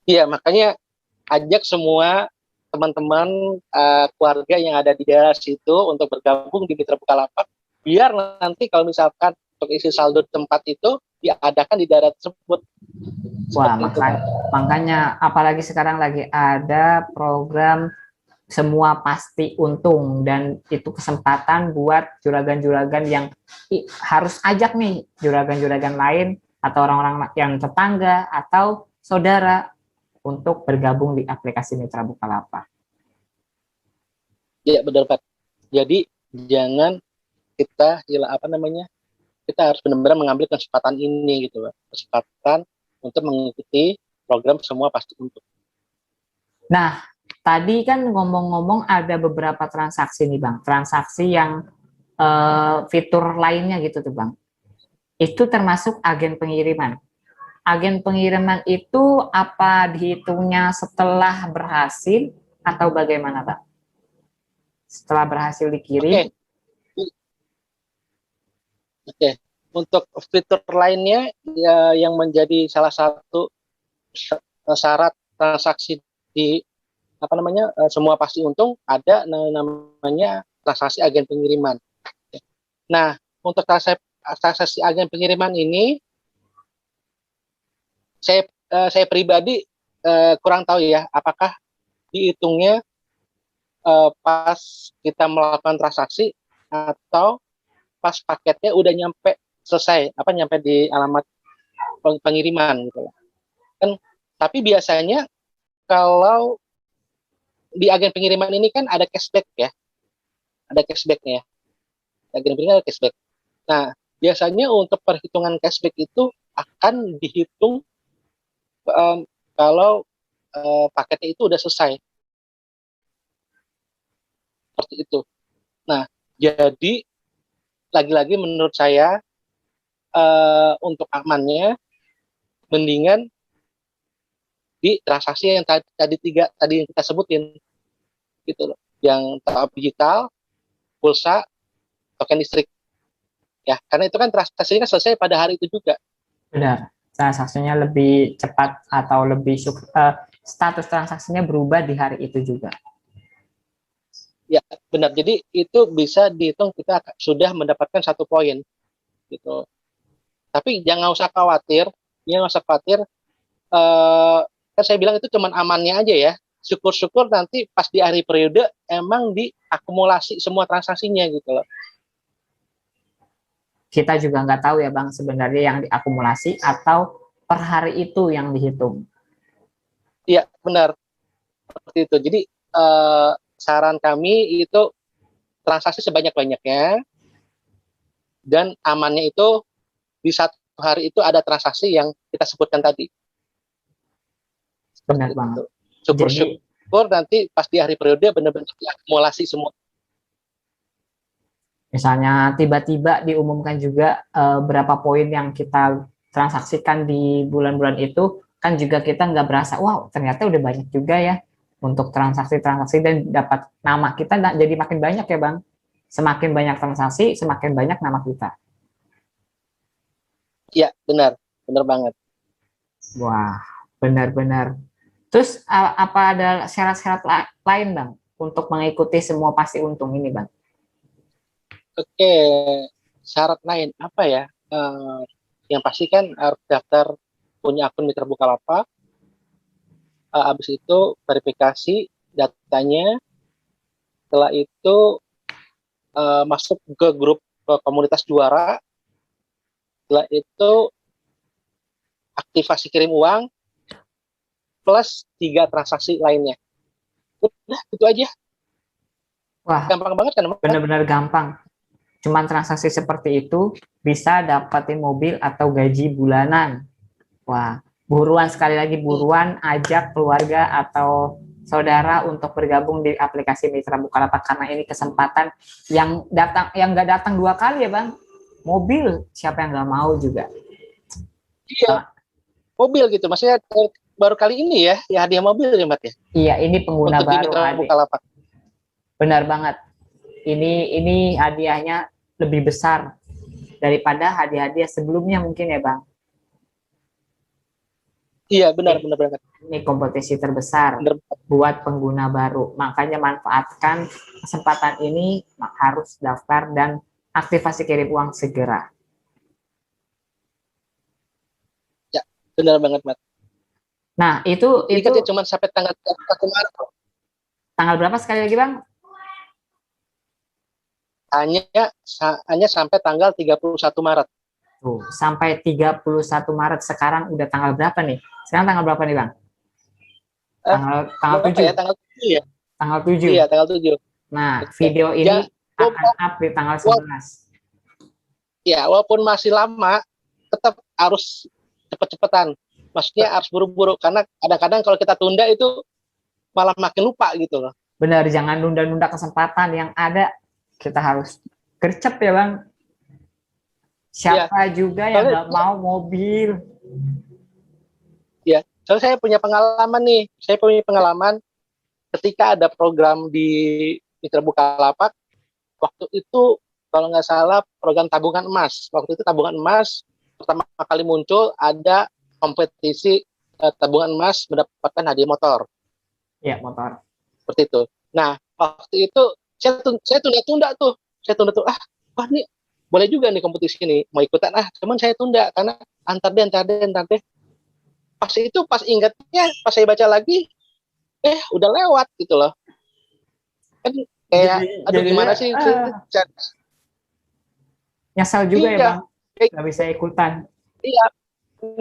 Iya, makanya ajak semua teman-teman keluarga yang ada di daerah situ untuk bergabung di Mitra Bukalapak, biar nanti kalau misalkan untuk isi saldo di tempat itu diadakan di daerah tersebut. Wah, makanya apalagi sekarang lagi ada program semua pasti untung, dan itu kesempatan buat juragan-juragan yang harus ajak nih juragan-juragan lain atau orang-orang yang tetangga atau saudara untuk bergabung di aplikasi Mitra Bukalapak. Iya, benar Pak. Jadi jangan kita kita harus benar-benar mengambil kesempatan ini gitu Pak. Kesempatan untuk mengikuti program semua pasti untung. Nah, tadi kan ngomong-ngomong ada beberapa transaksi nih Bang, transaksi yang fitur lainnya gitu tuh Bang. Itu termasuk agen pengiriman. Agen pengiriman itu apa dihitungnya setelah berhasil atau bagaimana Bang? Setelah berhasil dikirim? Oke. Untuk fitur lainnya ya, yang menjadi salah satu syarat transaksi di semua pasti untung, ada namanya transaksi agen pengiriman. Nah, untuk transaksi agen pengiriman ini saya pribadi kurang tahu ya, apakah dihitungnya pas kita melakukan transaksi atau pas paketnya udah nyampe di alamat pengiriman gitu kan. Tapi biasanya kalau di agen pengiriman ini kan ada cashback ya, ada cashbacknya ya, agen pengiriman ada cashback. Nah, biasanya untuk perhitungan cashback itu akan dihitung kalau paketnya itu udah selesai, seperti itu. Nah, jadi lagi-lagi menurut saya untuk amannya mendingan di transaksi yang tadi yang kita sebutin gitu loh, yang tahap digital, pulsa, token listrik ya, karena itu kan transaksinya selesai pada hari itu juga. Benar, transaksinya lebih cepat atau status transaksinya berubah di hari itu juga. Ya, benar. Jadi itu bisa dihitung kita sudah mendapatkan 1 poin gitu. Tapi jangan usah khawatir. Kan saya bilang itu cuma amannya aja ya. Syukur-syukur nanti pas di akhir periode emang diakumulasi semua transaksinya gitu loh. Kita juga nggak tahu ya Bang, sebenarnya yang diakumulasi atau per hari itu yang dihitung. Iya, benar. Seperti itu. Jadi saran kami itu transaksi sebanyak-banyaknya, dan amannya itu di satu hari itu ada transaksi yang kita sebutkan tadi. Benar banget. Syukur-syukur nanti pas di akhir periode benar-benar diakumulasi semua. Misalnya tiba-tiba diumumkan juga berapa poin yang kita transaksikan di bulan-bulan itu, kan juga kita nggak berasa, wow ternyata udah banyak juga ya untuk transaksi-transaksi, dan dapat nama kita jadi makin banyak ya Bang. Semakin banyak transaksi, semakin banyak nama kita. Iya, benar banget. Wah, benar-benar. Terus apa ada syarat-syarat lain Bang untuk mengikuti semua pasti untung ini Bang? Oke, syarat lain apa ya? Yang pasti kan harus daftar punya akun Mitra Bukalapak. Habis itu verifikasi datanya. Setelah itu masuk ke grup komunitas juara. Setelah itu aktivasi kirim uang plus 3 transaksi lainnya. Udah, itu aja. Wah, Gampang banget kan? benar-benar gampang. Cuman transaksi seperti itu bisa dapetin mobil atau gaji bulanan. Wah, buruan sekali lagi buruan ajak keluarga atau saudara untuk bergabung di aplikasi Mitra Bukalapak karena ini kesempatan yang nggak datang 2 kali ya Bang. Mobil siapa yang nggak mau juga. Iya, mobil gitu. Maksudnya baru kali ini ya hadiah mobil ya, Mat ya. Iya, ini pengguna Untuk di baru Mitra Bukalapak. Benar banget. Ini hadiahnya lebih besar daripada hadiah-hadiah sebelumnya mungkin ya Bang. Iya, benar banget. Ini kompetisi terbesar Benar. buat pengguna baru. Makanya manfaatkan kesempatan ini, harus daftar dan aktivasi kirim uang segera. Ya, benar banget, Mat. Nah, itu kan cuma sampai tanggal 1 Maret. Tanggal berapa sekali lagi, Bang? Hanya sampai tanggal 31 Maret. Tuh, sampai 31 Maret. Sekarang udah tanggal berapa nih? Sekarang tanggal berapa nih, Bang? Tanggal 7. Ya, tanggal 7 ya. Tanggal 7. Iya, tanggal 7. Nah, video ini akan up di tanggal 11. Ya, walaupun masih lama, tetap harus cepet-cepetan. Maksudnya harus buru-buru, karena kadang-kadang kalau kita tunda itu malah makin lupa gitu loh. Benar, jangan nunda-nunda kesempatan yang ada. Kita harus gercep ya Bang. Siapa juga yang nggak mau mobil. Ya, soalnya saya punya pengalaman nih. Saya punya pengalaman ketika ada program di Mitra Bukalapak. Waktu itu kalau nggak salah program tabungan emas. Waktu itu tabungan emas pertama kali muncul, ada kompetisi tabungan emas mendapatkan hadiah motor. Iya, motor. Seperti itu. Nah, waktu itu saya tunda-tunda tuh. Wah nih boleh juga nih kompetisi ini, mau ikutan cuman saya tunda karena antar deh. Pas ingatnya, pas saya baca lagi, udah lewat gitu loh. Kan kayak gimana sih? Nyesal juga ya Bang, nggak bisa ikutan. Iya,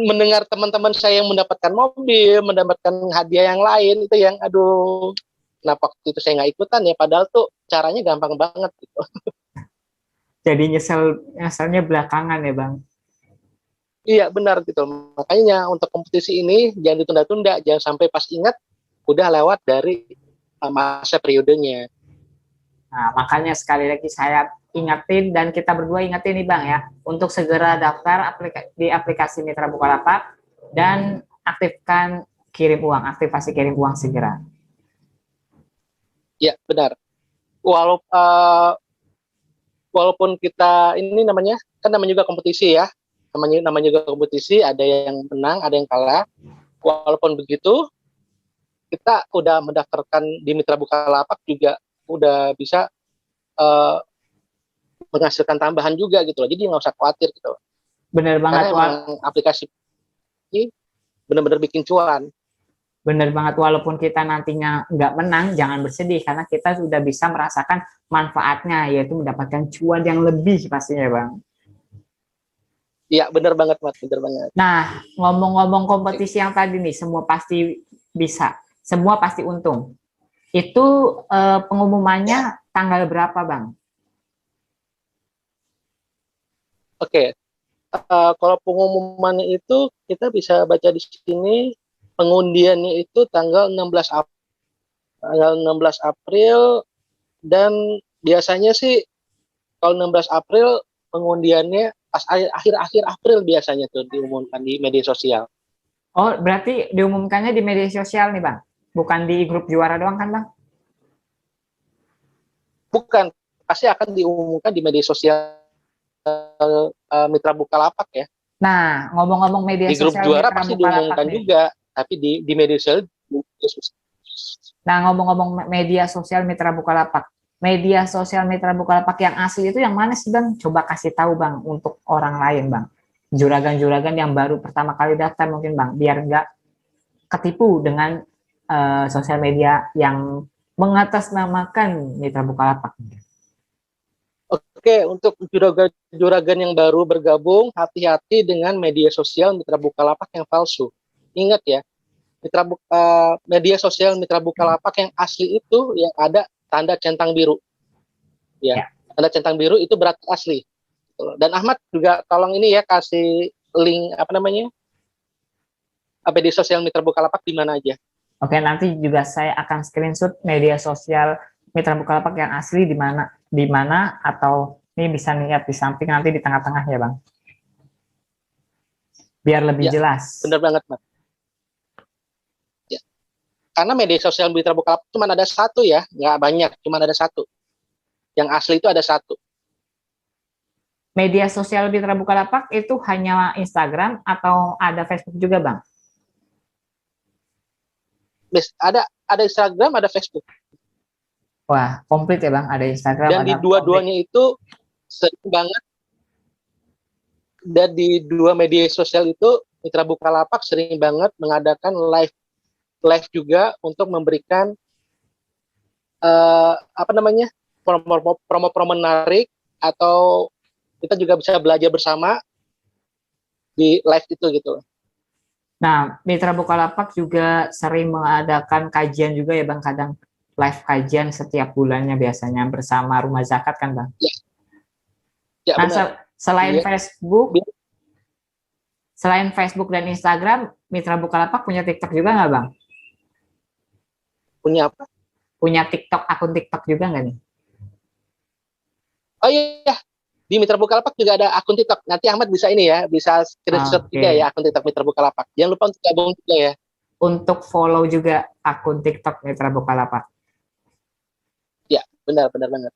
mendengar teman-teman saya yang mendapatkan mobil, mendapatkan hadiah yang lain, itu yang kenapa waktu itu saya nggak ikutan ya, padahal tuh caranya gampang banget gitu. Jadi nyesalnya belakangan ya Bang. Iya benar gitu, makanya untuk kompetisi ini jangan ditunda-tunda, jangan sampai pas ingat udah lewat dari masa periodenya. Nah, makanya sekali lagi saya ingetin dan kita berdua ingetin nih Bang ya, untuk segera daftar di aplikasi Mitra Bukalapak dan aktifkan aktivasi kirim uang segera. Ya benar. Walaupun kita ini namanya juga kompetisi ya, namanya juga kompetisi, ada yang menang, ada yang kalah. Walaupun begitu, kita udah mendaftarkan di Mitra Bukalapak juga udah bisa menghasilkan tambahan juga gitu loh. Jadi nggak usah khawatir gitu. Bener banget. Karena emang aplikasi ini benar-benar bikin cuan. Bener banget, walaupun kita nantinya nggak menang, jangan bersedih karena kita sudah bisa merasakan manfaatnya, yaitu mendapatkan cuan yang lebih pastinya Bang. Iya, bener banget Mas, bener banget. Nah, ngomong-ngomong kompetisi yang tadi nih, semua pasti bisa, semua pasti untung. Itu pengumumannya tanggal berapa Bang? Oke, kalau pengumumannya itu kita bisa baca di sini. Pengundiannya itu tanggal 16 April, dan biasanya sih kalau 16 April pengundiannya pas akhir April biasanya tuh diumumkan di media sosial. Oh, berarti diumumkannya di media sosial nih Bang, bukan di grup juara doang kan Bang? Bukan, pasti akan diumumkan di media sosial Mitra Bukalapak ya. Nah, ngomong-ngomong media di grup sosial juara Mitra pasti Bukalapak diumumkan nih juga, tapi di media sosial. Nah, ngomong-ngomong media sosial Mitra Bukalapak, media sosial Mitra Bukalapak yang asli itu yang mana sih Bang? Coba kasih tahu Bang untuk orang lain Bang. Juragan-juragan yang baru pertama kali daftar mungkin Bang, biar nggak ketipu dengan sosial media yang mengatasnamakan Mitra Bukalapak. Oke, untuk juragan yang baru bergabung, hati-hati dengan media sosial Mitra Bukalapak yang palsu. Ingat ya, media sosial Mitra Bukalapak yang asli itu yang ada tanda centang biru. Ya, tanda centang biru itu berarti asli. Dan Ahmad juga tolong ini ya, kasih link media sosial Mitra Bukalapak di mana aja. Oke, nanti juga saya akan screenshot media sosial Mitra Bukalapak yang asli di mana atau ini bisa lihat di samping nanti di tengah-tengah ya Bang. Biar lebih jelas. Benar banget, Mas. Ya. Karena media sosial Mitra Bukalapak cuma ada satu ya, nggak banyak, cuma ada satu. Yang asli itu ada satu. Media sosial Mitra Bukalapak itu hanya Instagram atau ada Facebook juga Bang? Ada Instagram, ada Facebook. Wah, komplit ya Bang, ada Instagram. Dan di dua-duanya itu sering banget. Dan di dua media sosial itu Mitra Bukalapak sering banget mengadakan live juga untuk memberikan promo menarik, atau kita juga bisa belajar bersama di live itu gitu. Nah, Mitra Bukalapak juga sering mengadakan kajian juga ya Bang, kadang live kajian setiap bulannya biasanya bersama Rumah Zakat kan Bang? Ya, nah, selain Facebook dan Instagram, Mitra Bukalapak punya TikTok juga nggak Bang? Punya apa? Punya TikTok, akun TikTok juga nggak nih? Oh iya, di Mitra Bukalapak juga ada akun TikTok. Nanti Ahmad bisa ini ya, bisa screenshot juga ya akun TikTok Mitra Bukalapak. Jangan lupa untuk gabung juga ya. Untuk follow juga akun TikTok Mitra Bukalapak. Ya, benar banget.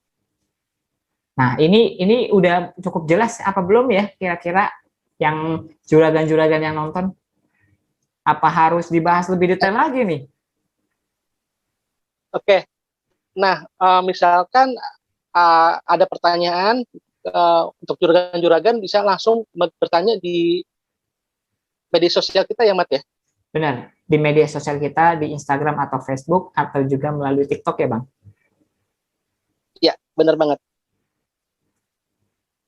Nah, ini udah cukup jelas apa belum ya kira-kira yang juragan-juragan yang nonton? Apa harus dibahas lebih detail lagi nih? Oke. Nah, misalkan ada pertanyaan untuk juragan-juragan bisa langsung bertanya di media sosial kita ya, Mat ya? Benar, di media sosial kita, di Instagram atau Facebook, atau juga melalui TikTok ya Bang? Ya, benar banget.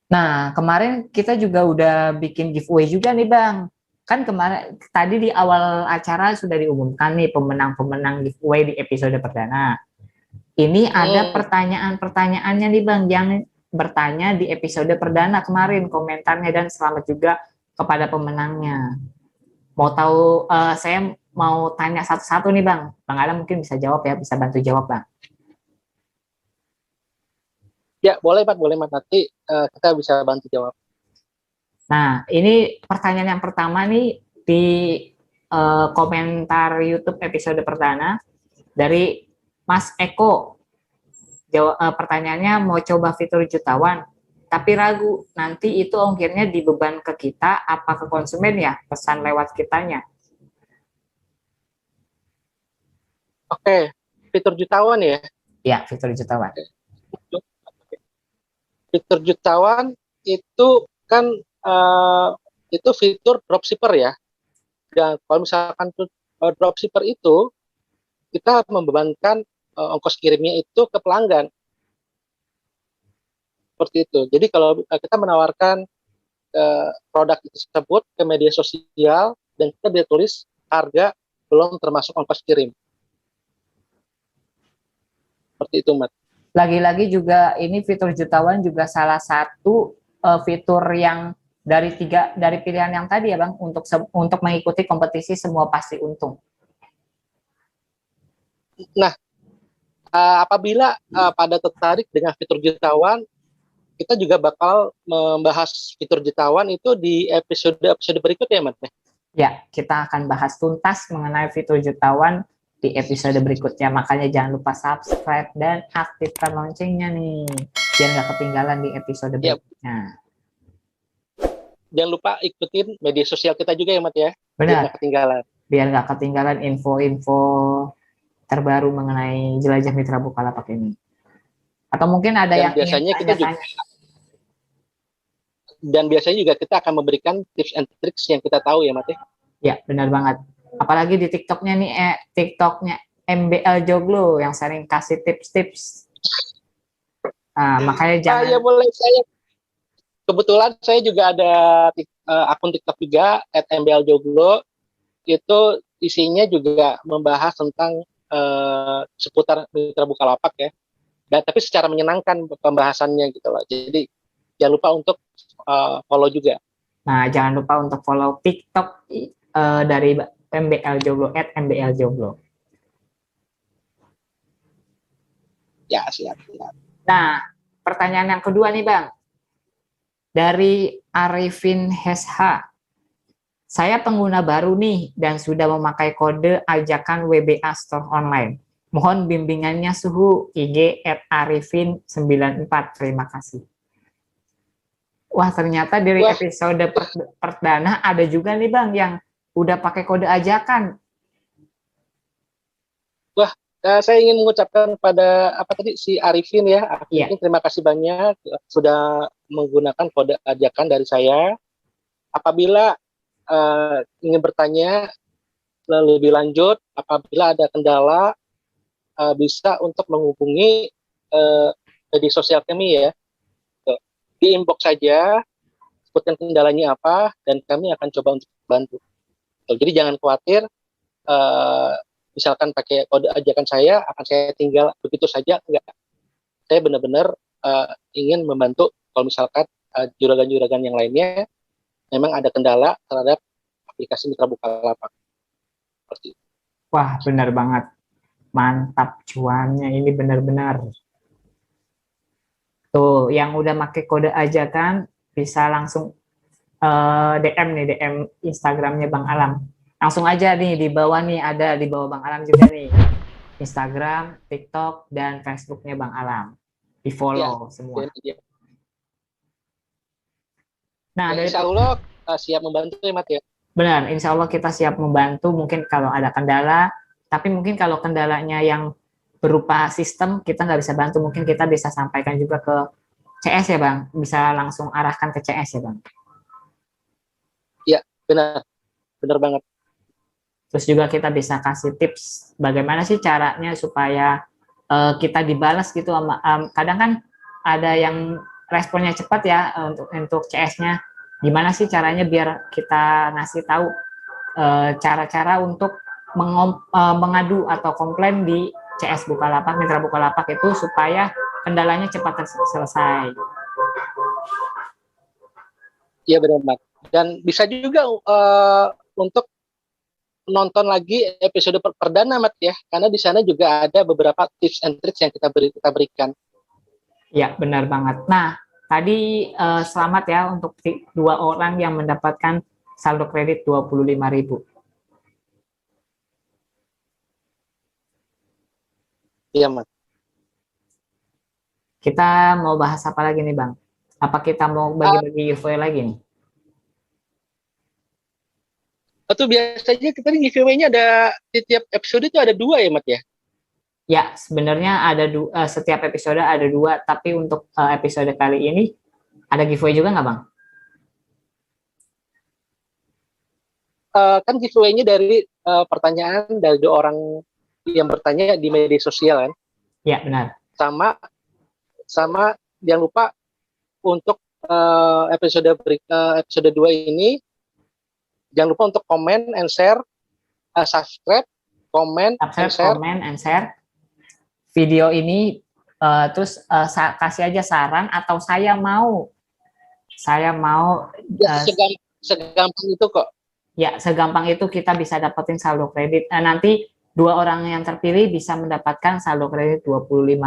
Nah, kemarin kita juga udah bikin giveaway juga nih Bang. Kan kemarin, tadi di awal acara sudah diumumkan nih pemenang-pemenang giveaway di episode perdana. Ini ada pertanyaan-pertanyaannya nih Bang, yang bertanya di episode perdana kemarin, komentarnya, dan selamat juga kepada pemenangnya. Mau tahu, saya mau tanya satu-satu nih Bang. Bang Adam mungkin bisa jawab ya, bisa bantu jawab Bang. Ya, boleh Pak, nanti kita bisa bantu jawab. Nah, ini pertanyaan yang pertama nih di komentar YouTube episode perdana dari Mas Eko. Pertanyaannya, mau coba fitur jutawan, tapi ragu nanti itu ongkirnya dibeban ke kita apa ke konsumen ya, pesan lewat kitanya. Oke, fitur jutawan ya? Ya, fitur jutawan. Fitur jutawan itu kan itu fitur dropshipper ya. Dan kalau misalkan dropshipper itu kita membebankan ongkos kirimnya itu ke pelanggan. Seperti itu. Jadi kalau kita menawarkan produk tersebut ke media sosial dan kita bisa tulis harga belum termasuk ongkos kirim. Seperti itu, Mat. Lagi-lagi juga ini fitur jutawan juga salah satu fitur yang dari pilihan yang tadi ya Bang, untuk mengikuti kompetisi semua pasti untung. Nah, apabila pada tertarik dengan fitur jutawan, kita juga bakal membahas fitur jutawan itu di episode berikutnya, Mat. Ya, kita akan bahas tuntas mengenai fitur jutawan di episode berikutnya. Makanya jangan lupa subscribe dan aktifkan loncengnya nih, biar nggak ketinggalan di episode berikutnya. Jangan lupa ikutin media sosial kita juga ya, Mat ya. Benar. Biar nggak ketinggalan. Biar nggak ketinggalan info-info terbaru mengenai Jelajah Mitra Bukalapak ini. Atau mungkin ada Dan yang biasanya kita juga kita akan memberikan tips and tricks yang kita tahu ya, Mate. Ya, benar banget. Apalagi di TikToknya nih, TikToknya MBL Joglo yang sering kasih tips-tips. Nah, makanya jangan. Ya boleh saya. Kebetulan saya juga ada akun TikTok juga @mbljoglo. Itu isinya juga membahas tentang seputar Mitra Bukalapak ya. Dan tapi secara menyenangkan pembahasannya gitu loh. Jadi jangan lupa untuk follow juga. Nah, jangan lupa untuk follow TikTok dari MBL Joglo @MBL Joglo. Ya, siap. Nah, pertanyaan yang kedua nih, Bang. Dari Arifin Hesha. Saya pengguna baru nih dan sudah memakai kode ajakan WBA Store Online. Mohon bimbingannya suhu IG @arifin94. Terima kasih. Wah, ternyata dari episode perdana ada juga nih Bang yang udah pakai kode ajakan. Wah, saya ingin mengucapkan pada si Arifin ya. Arifin, terima kasih banyak sudah menggunakan kode ajakan dari saya. Apabila ingin bertanya lebih lanjut, apabila ada kendala, bisa untuk menghubungi media sosial kami ya. Di inbox saja, sebutkan kendalanya apa, dan kami akan coba untuk bantu. Jadi jangan khawatir, misalkan pakai kode ajakan saya, akan saya tinggal begitu saja. Enggak. Saya benar-benar ingin membantu kalau misalkan juragan-juragan yang lainnya memang ada kendala terhadap aplikasi Mitra Bukalapak. Wah, benar banget. Mantap cuannya ini benar-benar. Tuh, yang udah pakai kode ajakan bisa langsung DM Instagramnya Bang Alam. Langsung aja nih di bawah nih ada di bawah Bang Alam juga nih. Instagram, TikTok, dan Facebooknya Bang Alam. Di follow semua. Ya. Nah, ya, insya Allah siap membantu ya, Mat ya. Benar, insya Allah kita siap membantu. Mungkin kalau ada kendala, tapi mungkin kalau kendalanya yang berupa sistem kita nggak bisa bantu, mungkin kita bisa sampaikan juga ke CS ya Bang, bisa langsung arahkan ke CS ya Bang. Iya, benar banget. Terus juga kita bisa kasih tips bagaimana sih caranya supaya kita dibalas gitu. Kadang kan ada yang responnya cepat ya untuk CS-nya. Gimana sih caranya biar kita ngasih tahu cara-cara untuk mengadu atau komplain di CS Bukalapak, Mitra Bukalapak itu supaya kendalanya cepat selesai. Iya benar Mat. Dan bisa juga untuk nonton lagi episode perdana Mat ya, karena di sana juga ada beberapa tips and tricks yang kita berikan. Ya benar banget. Nah tadi selamat ya untuk 2 orang yang mendapatkan saldo kredit 25.000. Iya Mat. Kita mau bahas apa lagi nih Bang? Apa kita mau bagi-bagi giveaway lagi nih? Atau biasanya kita giveaway-nya ada di tiap episode itu ada 2 ya Mat ya? Ya, sebenarnya ada setiap episode ada 2, tapi untuk episode kali ini ada giveaway juga nggak Bang? Kan giveaway-nya dari pertanyaan dari 2 orang yang bertanya di media sosial kan? Ya, benar. Sama jangan lupa untuk episode 2 ini jangan lupa untuk komen and share, subscribe, comment, and share video ini, terus kasih aja saran atau saya mau ya, segampang itu kok. Ya, segampang itu kita bisa dapetin saldo kredit. Nanti 2 orang yang terpilih bisa mendapatkan saldo kredit 25.000.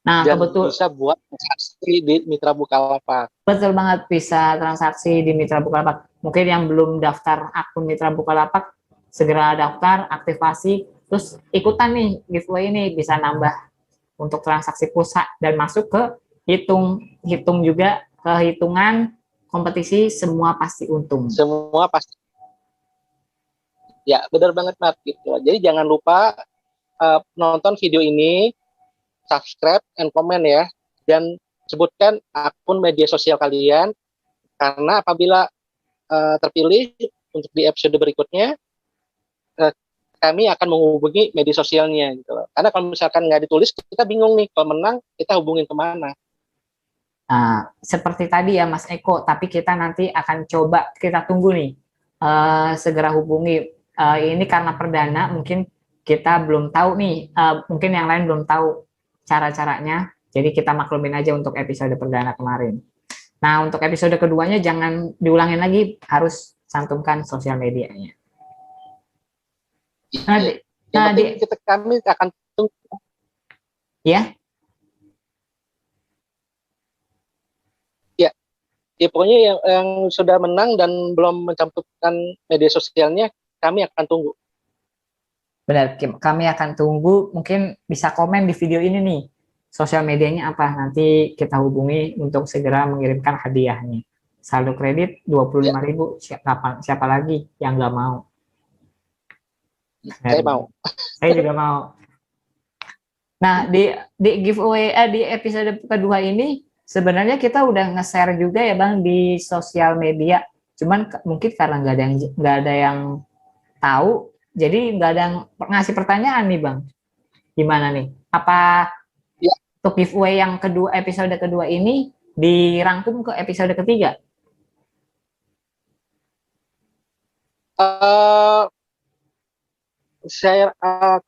Nah, kebetulan bisa buat transaksi di Mitra Bukalapak. Betul banget, bisa transaksi di Mitra Bukalapak. Mungkin yang belum daftar akun Mitra Bukalapak, segera daftar, aktivasi, terus ikutan nih giveaway ini, bisa nambah untuk transaksi pulsa dan masuk ke hitung juga ke hitungan kompetisi semua pasti untung. Semua pasti. Ya, benar banget Mat gitu. Jadi jangan lupa nonton video ini subscribe and comment ya, dan sebutkan akun media sosial kalian, karena apabila terpilih untuk di episode berikutnya, kami akan menghubungi media sosialnya gitu loh. Karena kalau misalkan nggak ditulis, kita bingung nih, kalau menang kita hubungin kemana. Nah, seperti tadi ya Mas Eko, tapi kita nanti akan coba, kita tunggu nih, segera hubungi. Ini karena perdana, mungkin kita belum tahu nih, mungkin yang lain belum tahu cara-caranya, jadi kita maklumin aja untuk episode perdana kemarin. Nah, untuk episode keduanya jangan diulangin lagi, harus cantumkan sosial medianya. Yang penting kami akan tunggu. Ya? Ya pokoknya yang sudah menang dan belum mencantumkan media sosialnya, kami akan tunggu. Benar, kami akan tunggu. Mungkin bisa komen di video ini nih, sosial medianya apa, nanti kita hubungi untuk segera mengirimkan hadiahnya. Saldo kredit 25.000, siapa lagi yang nggak mau? Saya mau. Saya juga mau. Nah, di giveaway, di episode kedua ini, sebenarnya kita udah nge-share juga ya Bang di sosial media. Cuman mungkin karena nggak ada yang tahu, jadi nggak ada yang ngasih pertanyaan nih Bang. Gimana nih? Apa ya, untuk giveaway yang kedua, episode kedua ini dirangkum ke episode ketiga?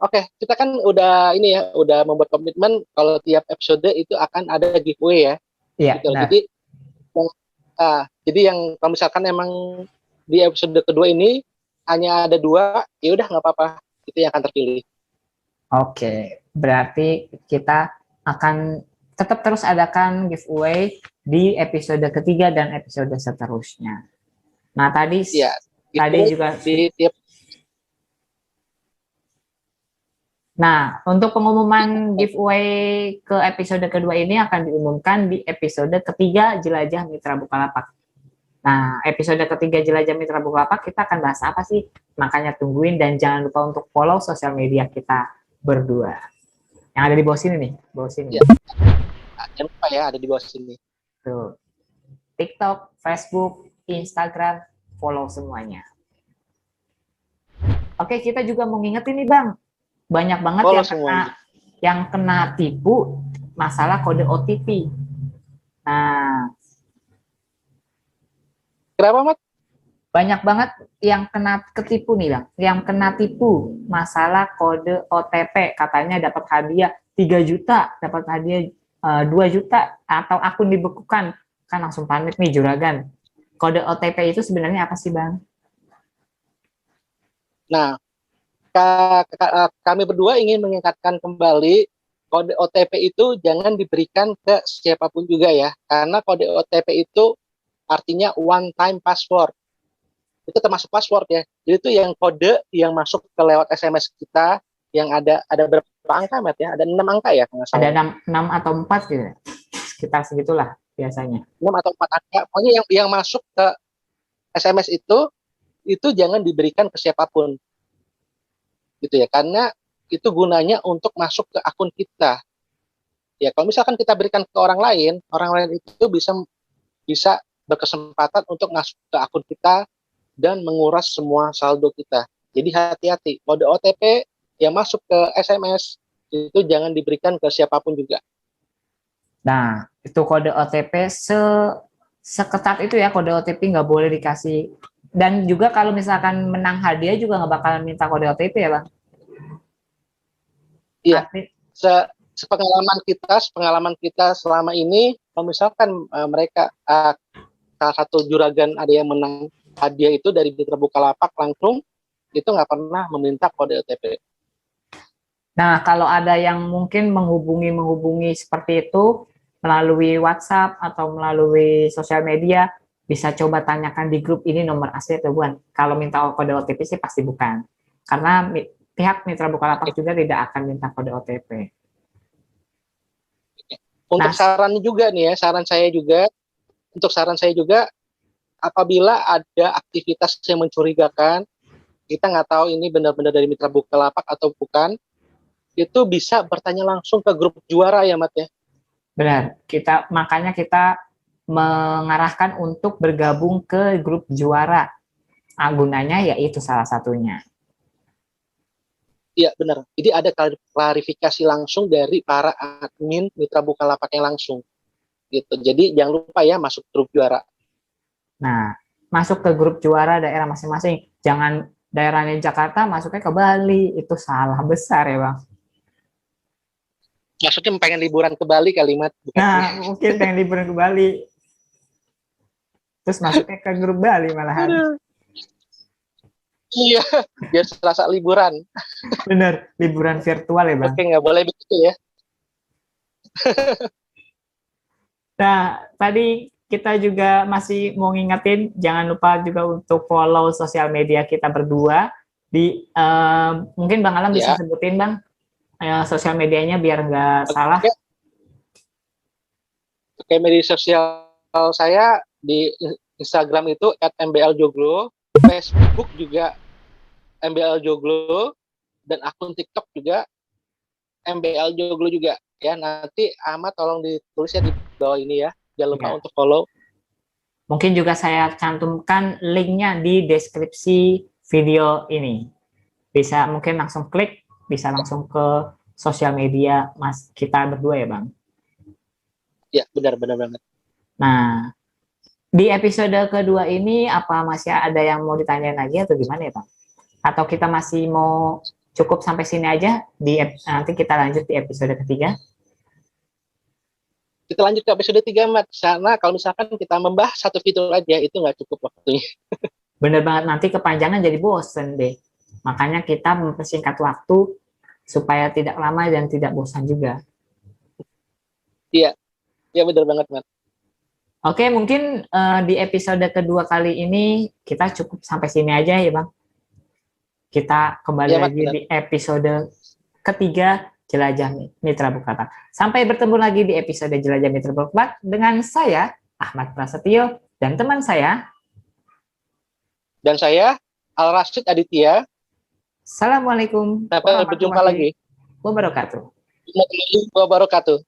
Oke, kita kan udah ini ya, udah membuat komitmen kalau tiap episode itu akan ada giveaway ya. Iya. Gitu. Jadi yang kalau misalkan emang di episode kedua ini hanya ada 2, ya udah nggak apa-apa, itu yang akan terpilih. Oke, berarti kita akan tetap terus adakan giveaway di episode ketiga dan episode seterusnya. Nah tadi juga di tiap. Nah, untuk pengumuman giveaway ke episode kedua ini akan diumumkan di episode ketiga Jelajah Mitra Bukalapak. Nah, episode ketiga Jelajah Mitra Bukalapak kita akan bahas apa sih? Makanya tungguin dan jangan lupa untuk follow sosial media kita berdua. Yang ada di bawah sini nih, bawah sini. Ya. Jangan lupa ya, ada di bawah sini. Tuh. TikTok, Facebook, Instagram, follow semuanya. Oke, kita juga mau ngingetin nih Bang. Banyak banget yang kena tipu masalah kode OTP. Nah, kenapa Mat? Banyak banget yang kena ketipu nih Bang, yang kena tipu masalah kode OTP, katanya dapat hadiah 3 juta, dapat hadiah 2 juta, atau akun dibekukan, kan langsung panik nih juragan. Kode OTP itu sebenarnya apa sih Bang? Nah, kami berdua ingin mengingatkan kembali, kode OTP itu jangan diberikan ke siapapun juga ya, karena kode OTP itu artinya one time password. Itu termasuk password ya. Jadi itu yang kode yang masuk ke lewat SMS kita, yang ada berapa angka Matt ya? Ada 6 angka ya? Ada 6 atau 4 gitu. Sekitar segitulah biasanya. 6 atau 4 angka. Pokoknya yang masuk ke SMS itu jangan diberikan ke siapapun. Gitu ya, karena itu gunanya untuk masuk ke akun kita. Ya, kalau misalkan kita berikan ke orang lain itu bisa berkesempatan untuk masuk ke akun kita dan menguras semua saldo kita. Jadi hati-hati, kode OTP yang masuk ke SMS itu jangan diberikan ke siapapun juga. Nah, itu kode OTP seketat itu ya, kode OTP nggak boleh dikasih. Dan juga kalau misalkan menang hadiah juga nggak bakalan minta kode OTP ya Bang? Iya, sepengalaman kita selama ini, kalau misalkan mereka salah satu juragan ada yang menang hadiah itu dari Mitra Bukalapak langsung, itu nggak pernah meminta kode OTP. Nah, kalau ada yang mungkin menghubungi seperti itu melalui WhatsApp atau melalui sosial media, bisa coba tanyakan di grup ini nomor asli atau bukan. Kalau minta kode OTP sih pasti bukan. Karena pihak Mitra Bukalapak juga tidak akan minta kode OTP. Untuk saran saya juga, apabila ada aktivitas yang mencurigakan, kita nggak tahu ini benar-benar dari Mitra Bukalapak atau bukan, itu bisa bertanya langsung ke grup juara ya, Mat ya. Benar. Makanya kita mengarahkan untuk bergabung ke grup juara. Gunanya yaitu salah satunya. Iya benar. Jadi ada klarifikasi langsung dari para admin Mitra Bukalapaknya langsung. Gitu. Jadi jangan lupa ya masuk grup juara. Nah, masuk ke grup juara daerah masing-masing. Jangan daerahnya Jakarta masuknya ke Bali. Itu salah besar ya, Bang. Maksudnya pengen liburan ke Bali kalimat. Nah, mungkin pengen liburan ke Bali. Terus masuknya ke grup Bali malahan. Iya, biar serasa liburan. Bener, liburan virtual ya, Bang. Oke, nggak boleh begitu ya. Nah, tadi kita juga masih mau ngingetin, jangan lupa juga untuk follow sosial media kita berdua. Mungkin Bang Alam bisa sebutin, Bang, sosial medianya biar nggak salah. Oke, media sosial saya di Instagram itu @mbljoglo, Facebook juga mbljoglo, dan akun TikTok juga mbljoglo juga. Ya, nanti Ahmad tolong ditulis ya di bawah ini ya. Jangan lupa untuk follow. Mungkin juga saya cantumkan linknya di deskripsi video ini. Bisa mungkin langsung klik, bisa langsung ke sosial media Mas kita berdua ya, Bang. Ya, benar banget. Nah, di episode kedua ini apa masih ada yang mau ditanyain lagi atau gimana ya, Bang? Atau kita masih mau cukup sampai sini aja, nanti kita lanjut di episode ketiga? Kita lanjut ke episode 3, Mat. Karena kalau misalkan kita membahas satu fitur aja, itu nggak cukup waktunya. Bener banget, nanti kepanjangan jadi bosen deh. Makanya kita mempersingkat waktu supaya tidak lama dan tidak bosan juga. Iya, iya bener banget, Mat. Oke, mungkin di episode kedua kali ini kita cukup sampai sini aja ya, Bang. Kita kembali lagi di episode ketiga Jelajah Mitra Bukalapak. Sampai bertemu lagi di episode Jelajah Mitra Bukalapak dengan saya, Ahmad Prasetyo, dan teman saya. Dan saya, Al-Rashid Aditya. Assalamualaikum Sampai berjumpa lagi. Wabarakatuh. Wabarakatuh.